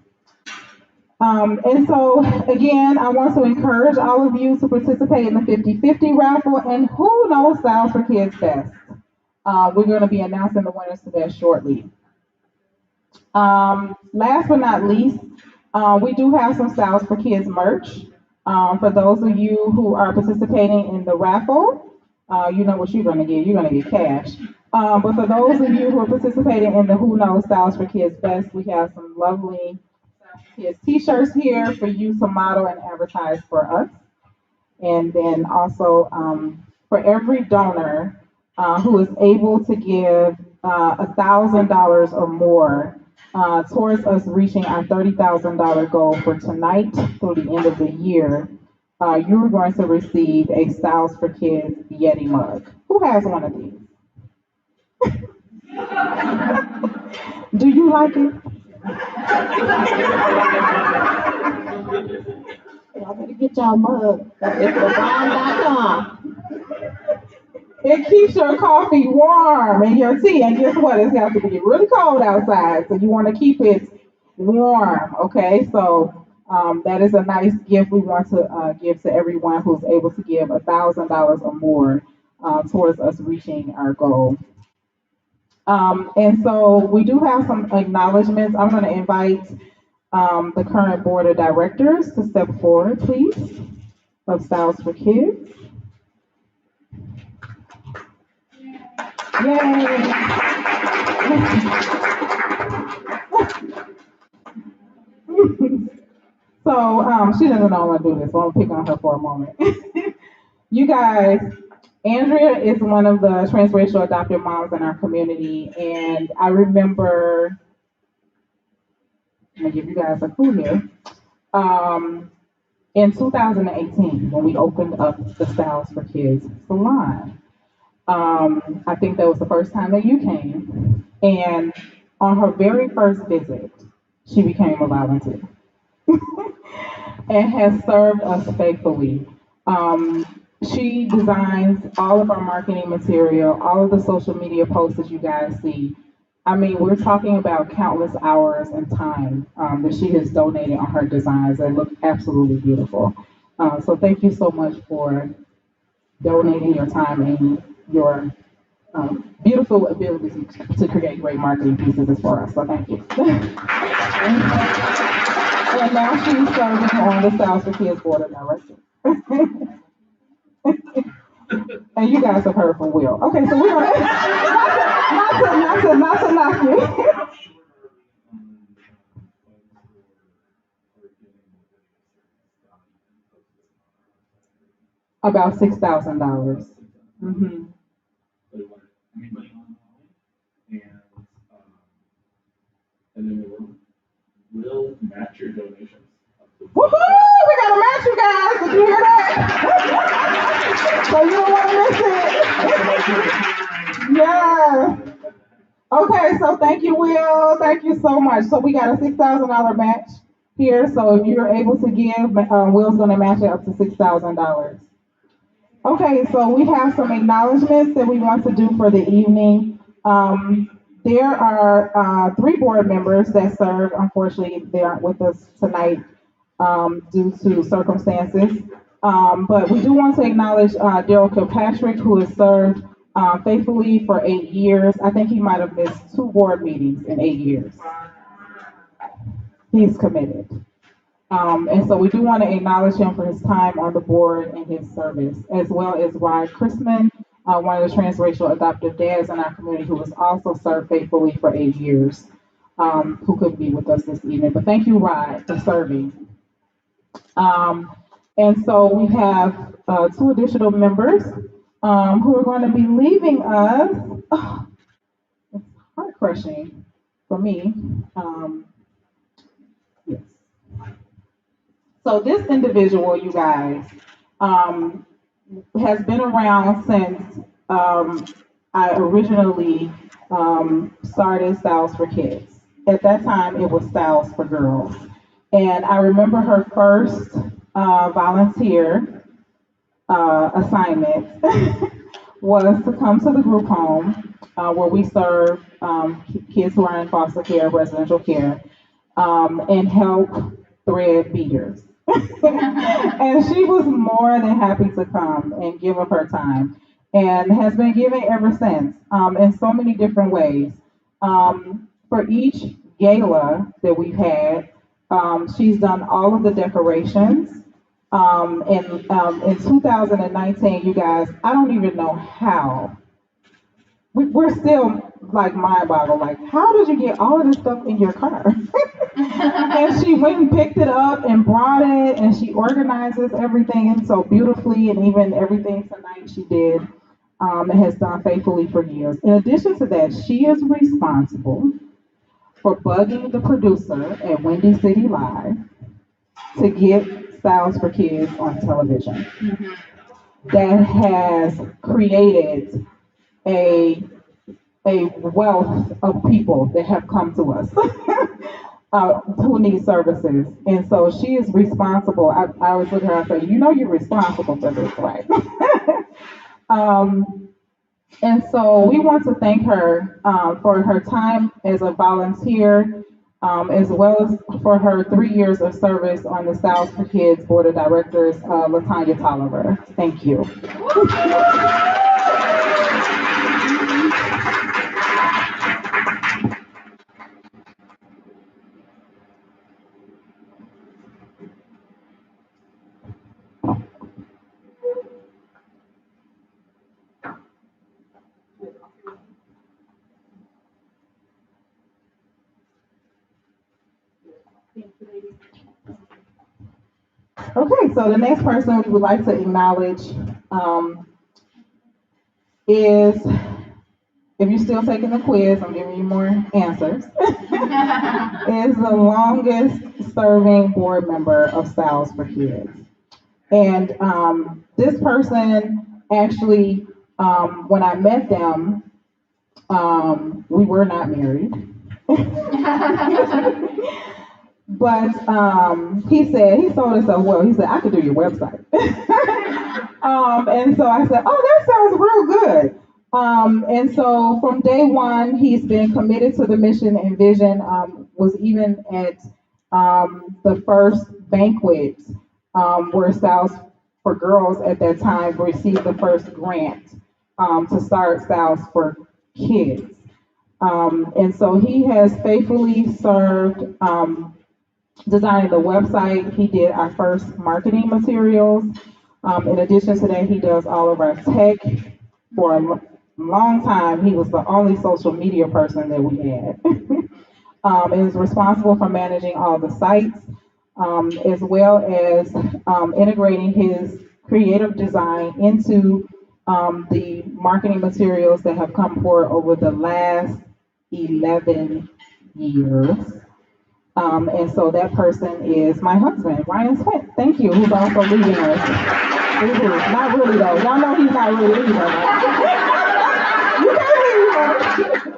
Again, I want to encourage all of you to participate in the 50-50 raffle, and who knows Styles for Kids Fest. We're going to be announcing the winners to that shortly. Last but not least, we do have some Styles for Kids merch. For those of you who are participating in the raffle, you know what you're going to get. You're going to get cash. But for those of you who are participating in the Who Knows Styles for Kids Fest, we have some lovely Kids t-shirts here for you to model and advertise for us. And then also for every donor who is able to give $1,000 or more towards us reaching our $30,000 goal for tonight through the end of the year, you're going to receive a Styles for Kids Yeti mug. Who has one of these? Do you like it? Y'all better get y'all mug. It's LeBron.com. It keeps your coffee warm and your tea. And guess what? It's got to be really cold outside, so you want to keep it warm. Okay, so that is a nice gift we want to give to everyone who's able to give $1,000 or more towards us reaching our goal. And so we do have some acknowledgments. I'm going to invite the current board of directors to step forward, please, of Styles for Kids. Yay! So she doesn't know I want to do this, so I'm gonna pick on her for a moment. You guys, Andrea is one of the transracial adopted moms in our community, and I remember, I'm gonna give you guys a clue here. In 2018, when we opened up the Styles for Kids salon, I think that was the first time that you came, and on her very first visit, she became a volunteer and has served us faithfully. She designs all of our marketing material, all of the social media posts that you guys see. I mean, we're talking about countless hours and time that she has donated on her designs that look absolutely beautiful. So thank you so much for donating your time and your beautiful ability to create great marketing pieces for us. So thank you. And now she's serving on the Styles for Kids board of directors. And you guys have heard from Will. Okay, so we're gonna not to knock you. About $6,000. Mm-hmm. And then we'll match your donations. Woohoo! We gotta match you guys. Did you hear that? So you don't want to miss it. Yeah. Okay, so thank you, Will. Thank you so much. So we got a $6,000 match here. So if you're able to give, Will's gonna match it up to $6,000. Okay, so we have some acknowledgments that we want to do for the evening. There are 3 board members that serve. Unfortunately, they aren't with us tonight due to circumstances. But we do want to acknowledge Daryl Kilpatrick, who has served faithfully for 8 years. I think he might have missed 2 board meetings in 8 years. He's committed. And so we do want to acknowledge him for his time on the board and his service, as well as Rod Chrisman, one of the transracial adoptive dads in our community who has also served faithfully for 8 years, who couldn't be with us this evening. But thank you, Rod, for serving. And so we have two additional members who are going to be leaving us. Oh, it's heart crushing for me. Yes. So this individual, you guys, has been around since I originally started Styles for Kids. At that time, it was Styles for Girls. And I remember her first volunteer assignment was to come to the group home where we serve kids who are in foster care, residential care, and help thread beaters. And she was more than happy to come and give of her time and has been giving ever since in so many different ways. For each gala that we've had, she's done all of the decorations. In 2019, you guys, I don't even know how. We're still like mind boggled. Like, how did you get all of this stuff in your car? And she went and picked it up and brought it, and she organizes everything so beautifully, and even everything tonight she did and has done faithfully for years. In addition to that, she is responsible for bugging the producer at Windy City Live to get Styles for Kids on television. That has created a wealth of people that have come to us who need services. And so she is responsible. I always look at her and say, you know you're responsible for this, right? And so we want to thank her for her time as a volunteer, as well as for her 3 years of service on the Styles for Kids Board of Directors, Latanya Tolliver. Thank you. Okay, so the next person we would like to acknowledge is, if you're still taking the quiz, I'm giving you more answers, is the longest serving board member of Styles for Kids. And this person actually, when I met them, we were not married. But he sold us so well. He said, I could do your website. And so I said, oh, that sounds real good. And so from day one, he's been committed to the mission and vision, was even at the first banquet where Styles for Girls at that time received the first grant to start Styles for Kids. And so he has faithfully served designing the website. He did our first marketing materials. In addition to that, he does all of our tech. For a long time, he was the only social media person that we had. And is responsible for managing all the sites, as well as integrating his creative design into the marketing materials that have come forward over the last 11 years. And so that person is my husband, Ryan Swint. Thank you, who's also leaving us. Not really though. Y'all know he's not really leaving us. You can leave.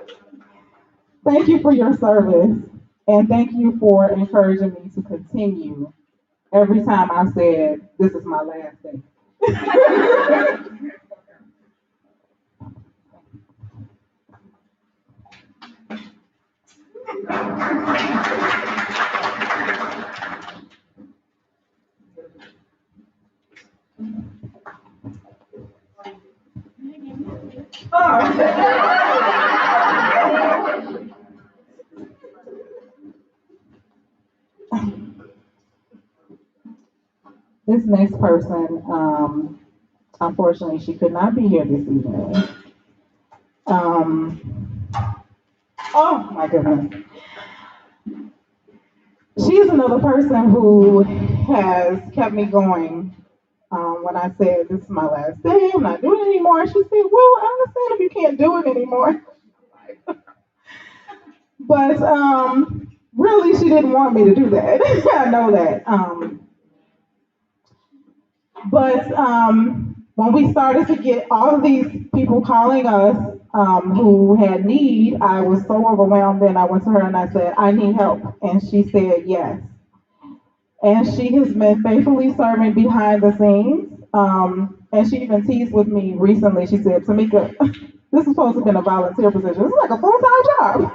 Thank you for your service. And thank you for encouraging me to continue every time I said, this is my last day. this next person, unfortunately, she could not be here this evening. Um, oh my goodness. She's another person who has kept me going. When I said this is my last day, I'm not doing it anymore. She said, "Well, I understand if you can't do it anymore." But really, she didn't want me to do that. I know that. But when we started to get all of these people calling us who had need, I was so overwhelmed. And I went to her and I said, "I need help," and she said yes. And she has been faithfully serving behind the scenes. And she even teased with me recently. She said, "Tamika, this is supposed to have been a volunteer position. This is like a full-time job."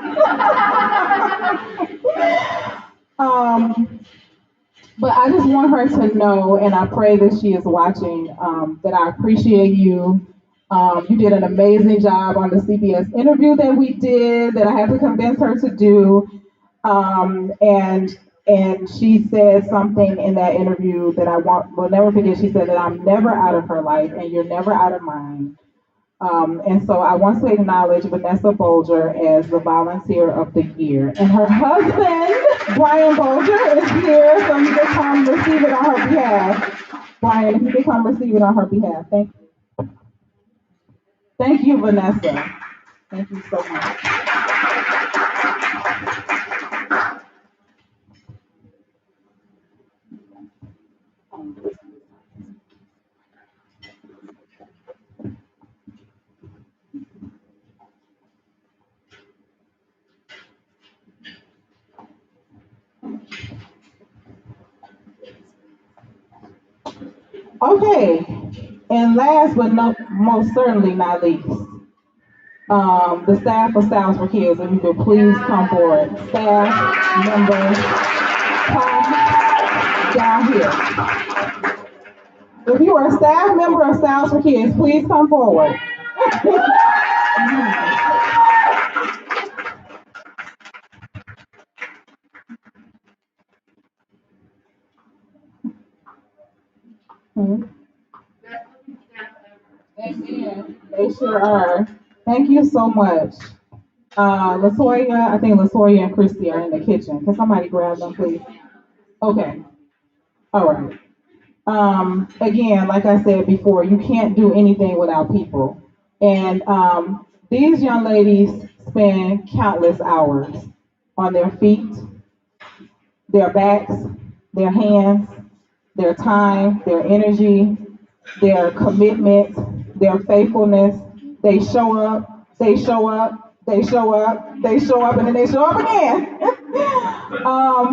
But I just want her to know, and I pray that she is watching, that I appreciate you. You did an amazing job on the CBS interview that we did, that I had to convince her to do. And she said something in that interview that will never forget. She said that I'm never out of her life and you're never out of mine. And so I want to acknowledge Vanessa Bolger as the Volunteer of the Year. And her husband, Brian Bolger, is here, so you can come receive it on her behalf. Brian, if you can come receive it on her behalf. Thank you. Thank you, Vanessa. Thank you so much. Okay, and last but most certainly not least, the staff of Styles for Kids, if you could please come forward. Staff members, come down here. If you are a staff member of Styles for Kids, please come forward. Amen. They sure are. Thank you so much. Latoya, I think Latoya and Christy are in the kitchen. Can somebody grab them, please? Okay. All right. Again, like I said before, you can't do anything without people. And these young ladies spend countless hours on their feet, their backs, their hands, their time, their energy, their commitment, their faithfulness. They show up, they show up, they show up, they show up, and then they show up again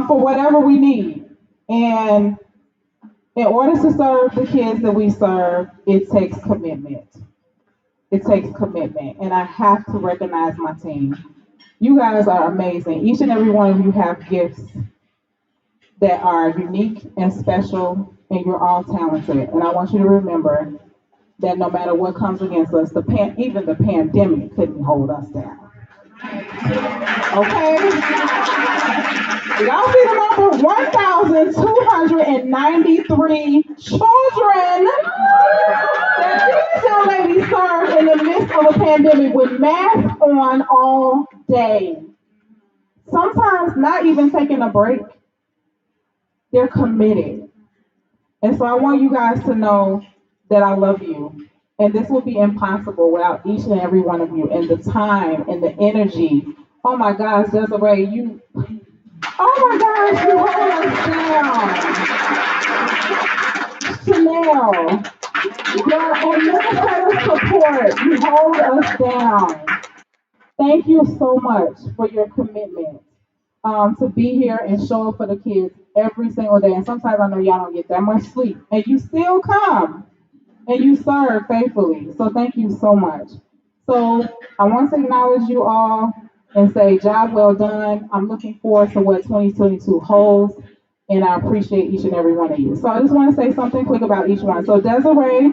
for whatever we need. And in order to serve the kids that we serve, it takes commitment. It takes commitment. And I have to recognize my team. You guys are amazing. Each and every one of you have gifts that are unique and special, and you're all talented. And I want you to remember that no matter what comes against us, even the pandemic couldn't hold us down. Okay? Y'all see the number? 1,293 children that these young ladies serve in the midst of a pandemic with masks on all day. Sometimes not even taking a break. They're committed. And so I want you guys to know that I love you. And this would be impossible without each and every one of you, and the time and the energy. Oh my gosh, Desiree, oh my gosh, you hold us down. Chanel, your administrative support, you hold us down. Thank you so much for your commitment to be here and show up for the kids every single day. And sometimes I know y'all don't get that much sleep, and you still come and you serve faithfully. So thank you so much. So I want to acknowledge you all and say, job well done. I'm looking forward to what 2022 holds, and I appreciate each and every one of you. So I just want to say something quick about each one. So Desiree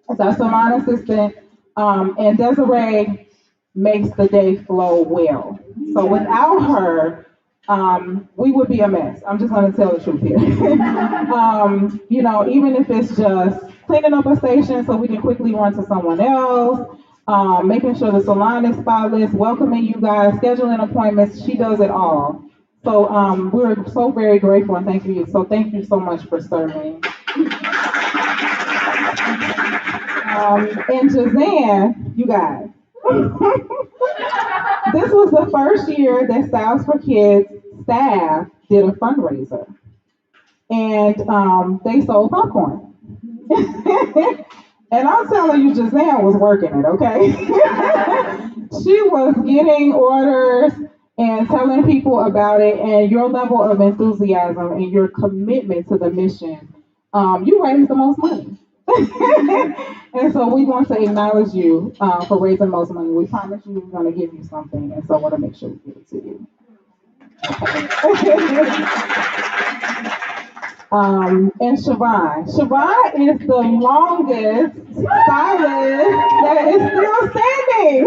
is our salon assistant, and Desiree makes the day flow well. So without her, we would be a mess. I'm just going to tell the truth here. Even if it's just cleaning up a station so we can quickly run to someone else, making sure the salon is spotless, welcoming you guys, scheduling appointments, she does it all. So we're so very grateful and thank you. So thank you so much for serving. And Jazanne, you guys. This was the first year that Styles for Kids staff did a fundraiser. And they sold popcorn. And I'm telling you, Jazanne was working it, okay? She was getting orders and telling people about it, and your level of enthusiasm and your commitment to the mission, you raised the most money. And so we want to acknowledge you for raising the most money. We promise you we're going to give you something, and so I want to make sure we give it to you. And Siobhan is the longest stylist that is still standing.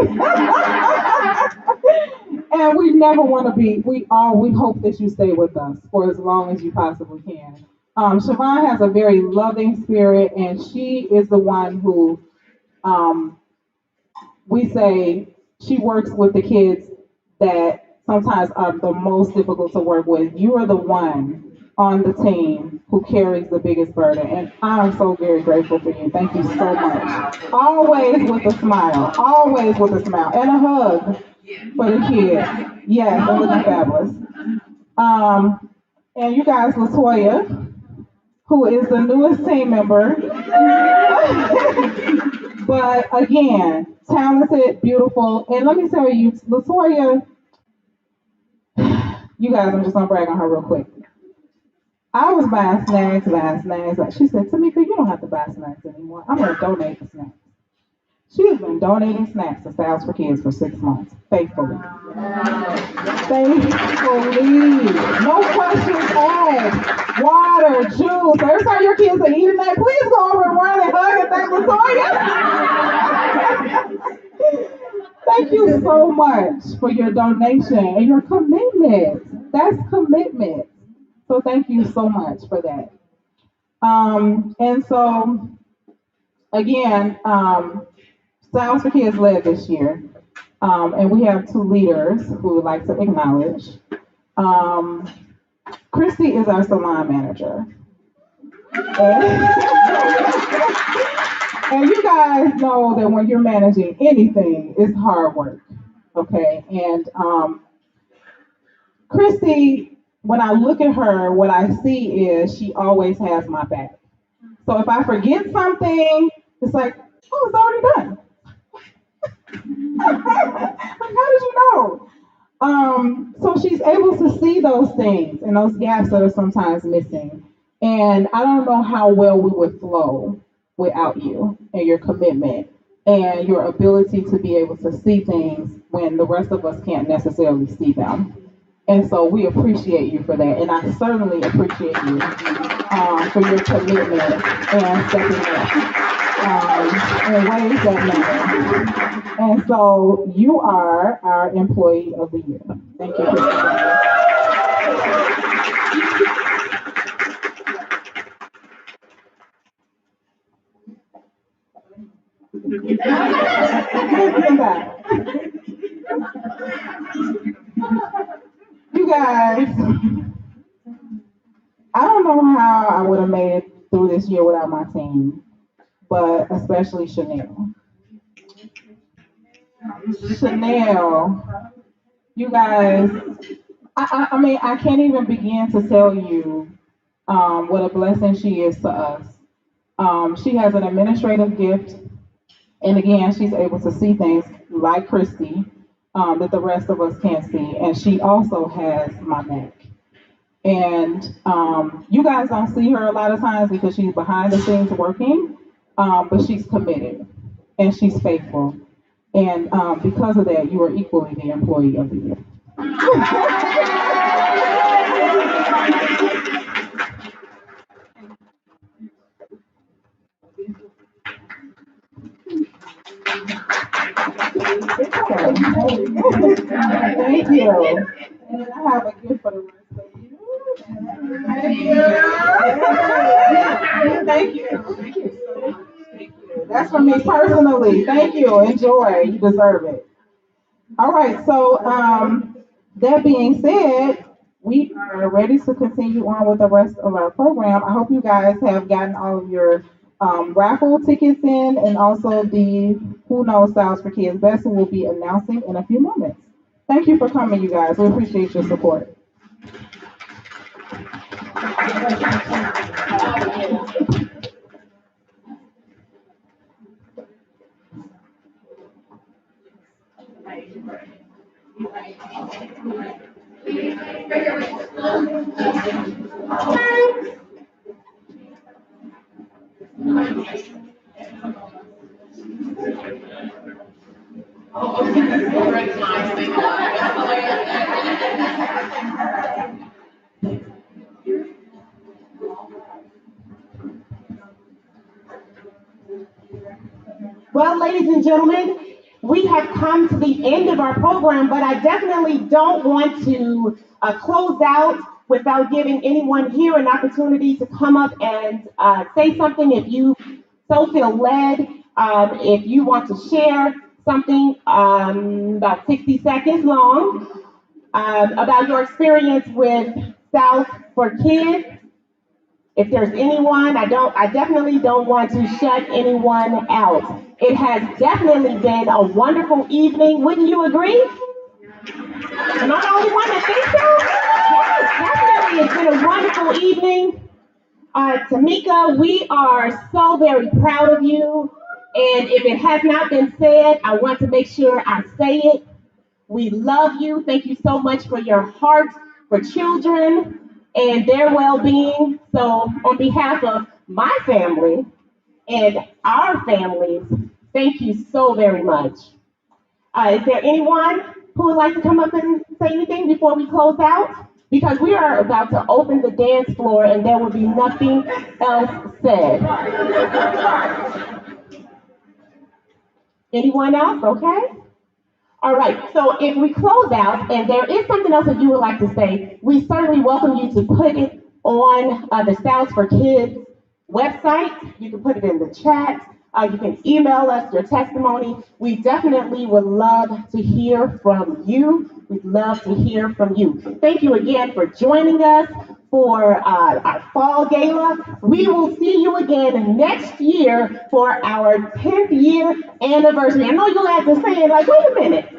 And we never want to be, we hope that you stay with us for as long as you possibly can. Siobhan has a very loving spirit, and she is the one who we say she works with the kids that sometimes are the most difficult to work with. You are the one on the team who carries the biggest burden, and I'm so very grateful for you. Thank you so much. Always with a smile, and a hug for the kids. Yes, and looking fabulous. And you guys, Latoya, who is the newest team member. But again, talented, beautiful, and let me tell you, Latoya, you guys, I'm just gonna brag on her real quick. I was buying snacks. She said, Tamika, you don't have to buy snacks anymore. I'm gonna donate the snacks. She has been donating snacks to Styles for Kids for 6 months, faithfully. Faithfully. No questions asked. Water, juice. Every time your kids are eating that, please go over and run and hug and thank Latoya. Thank you so much for your donation and your commitment. That's commitment. So thank you so much for that. And so, again, Styles for Kids led this year. And we have 2 leaders who would like to acknowledge. Christy is our salon manager. And you guys know that when you're managing anything, it's hard work. Okay. And Christy, when I look at her, what I see is she always has my back. So if I forget something, it's like, oh, it's already done. Like, how did you know? So she's able to see those things and those gaps that are sometimes missing. And I don't know how well we would flow without you and your commitment and your ability to be able to see things when the rest of us can't necessarily see them. And so we appreciate you for that. And I certainly appreciate you for your commitment and stepping up in ways that matter. And so you are our Employee of the Year. Thank you for that. You guys, I don't know how I would have made it through this year without my team, but especially Chanel. Chanel, you guys, I mean, I can't even begin to tell you what a blessing she is to us. She has an administrative gift, and again, she's able to see things like Christy that the rest of us can't see, and she also has my back. And you guys don't see her a lot of times because she's behind the scenes working, but she's committed and she's faithful. And because of that, you are equally the Employee of the Year. Thank you. And I have a gift for the Thank you. Thank you so much. Thank you. That's for me personally. Thank you. Enjoy. You deserve it. All right. So, that being said, we are ready to continue on with the rest of our program. I hope you guys have gotten all of your raffle tickets in, and also the Who Knows Styles for Kids Best, who will be announcing in a few moments. Thank you for coming, you guys. We appreciate your support. Well, ladies and gentlemen, we have come to the end of our program, but I definitely don't want to close out without giving anyone here an opportunity to come up and say something if you so feel led. If you want to share something about 60 seconds long about your experience with South for Kids. If there's anyone, I definitely don't want to shut anyone out. It has definitely been a wonderful evening. Wouldn't you agree? Am I the only one that thinks so? Yes, definitely. It's been a wonderful evening. Tamika, we are so very proud of you. And if it has not been said, I want to make sure I say it. We love you. Thank you so much for your heart for children and their well-being. So on behalf of my family and our families, thank you so very much. Is there anyone who would like to come up and say anything before we close out? Because we are about to open the dance floor and there will be nothing else said. Anyone else? Okay. All right, so if we close out and there is something else that you would like to say, we certainly welcome you to put it on the Styles for Kids website. You can put it in the chat. You can email us your testimony. We definitely would love to hear from you. We'd love to hear from you. Thank you again for joining us for our fall gala. We will see you again next year for our 10th year anniversary. I know you'll have to say it like, wait a minute.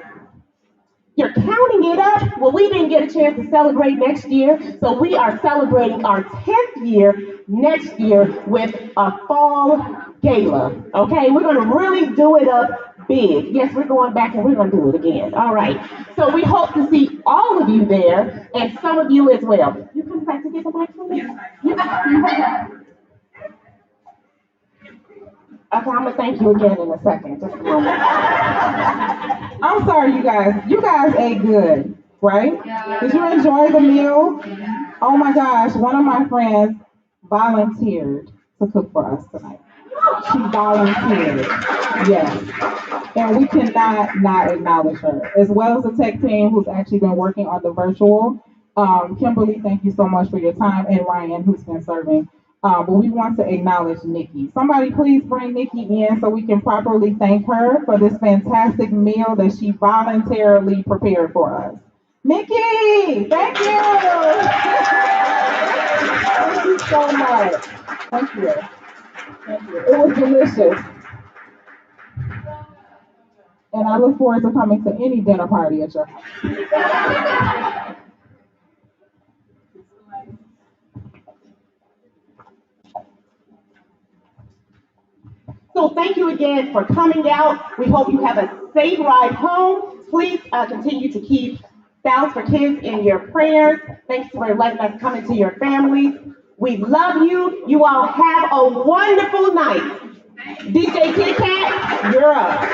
You're counting it up? Well, we didn't get a chance to celebrate next year, so we are celebrating our 10th year next year with a fall gala. Okay, we're going to really do it up big. Yes, we're going back and we're going to do it again. All right. So we hope to see all of you there and some of you as well. You come back to get the mic from me? Yes. Okay, I'm going to thank you again in a second. Just a moment. I'm sorry, you guys. You guys ate good, right? Yeah. Did you enjoy the meal? Oh my gosh, one of my friends volunteered to cook for us tonight. She volunteered, yes. And we cannot not acknowledge her, as well as the tech team who's actually been working on the virtual. Kimberly, thank you so much for your time, and Ryan, who's been serving. But we want to acknowledge Nikki. Somebody please bring Nikki in so we can properly thank her for this fantastic meal that she voluntarily prepared for us. Nikki, thank you. Thank you so much. Thank you. Thank you. It was delicious. And I look forward to coming to any dinner party at your house. So thank you again for coming out. We hope you have a safe ride home. Please continue to keep Styles for Kids in your prayers. Thanks for letting us come into your families. We love you. You all have a wonderful night. DJ Kit Kat, you're up.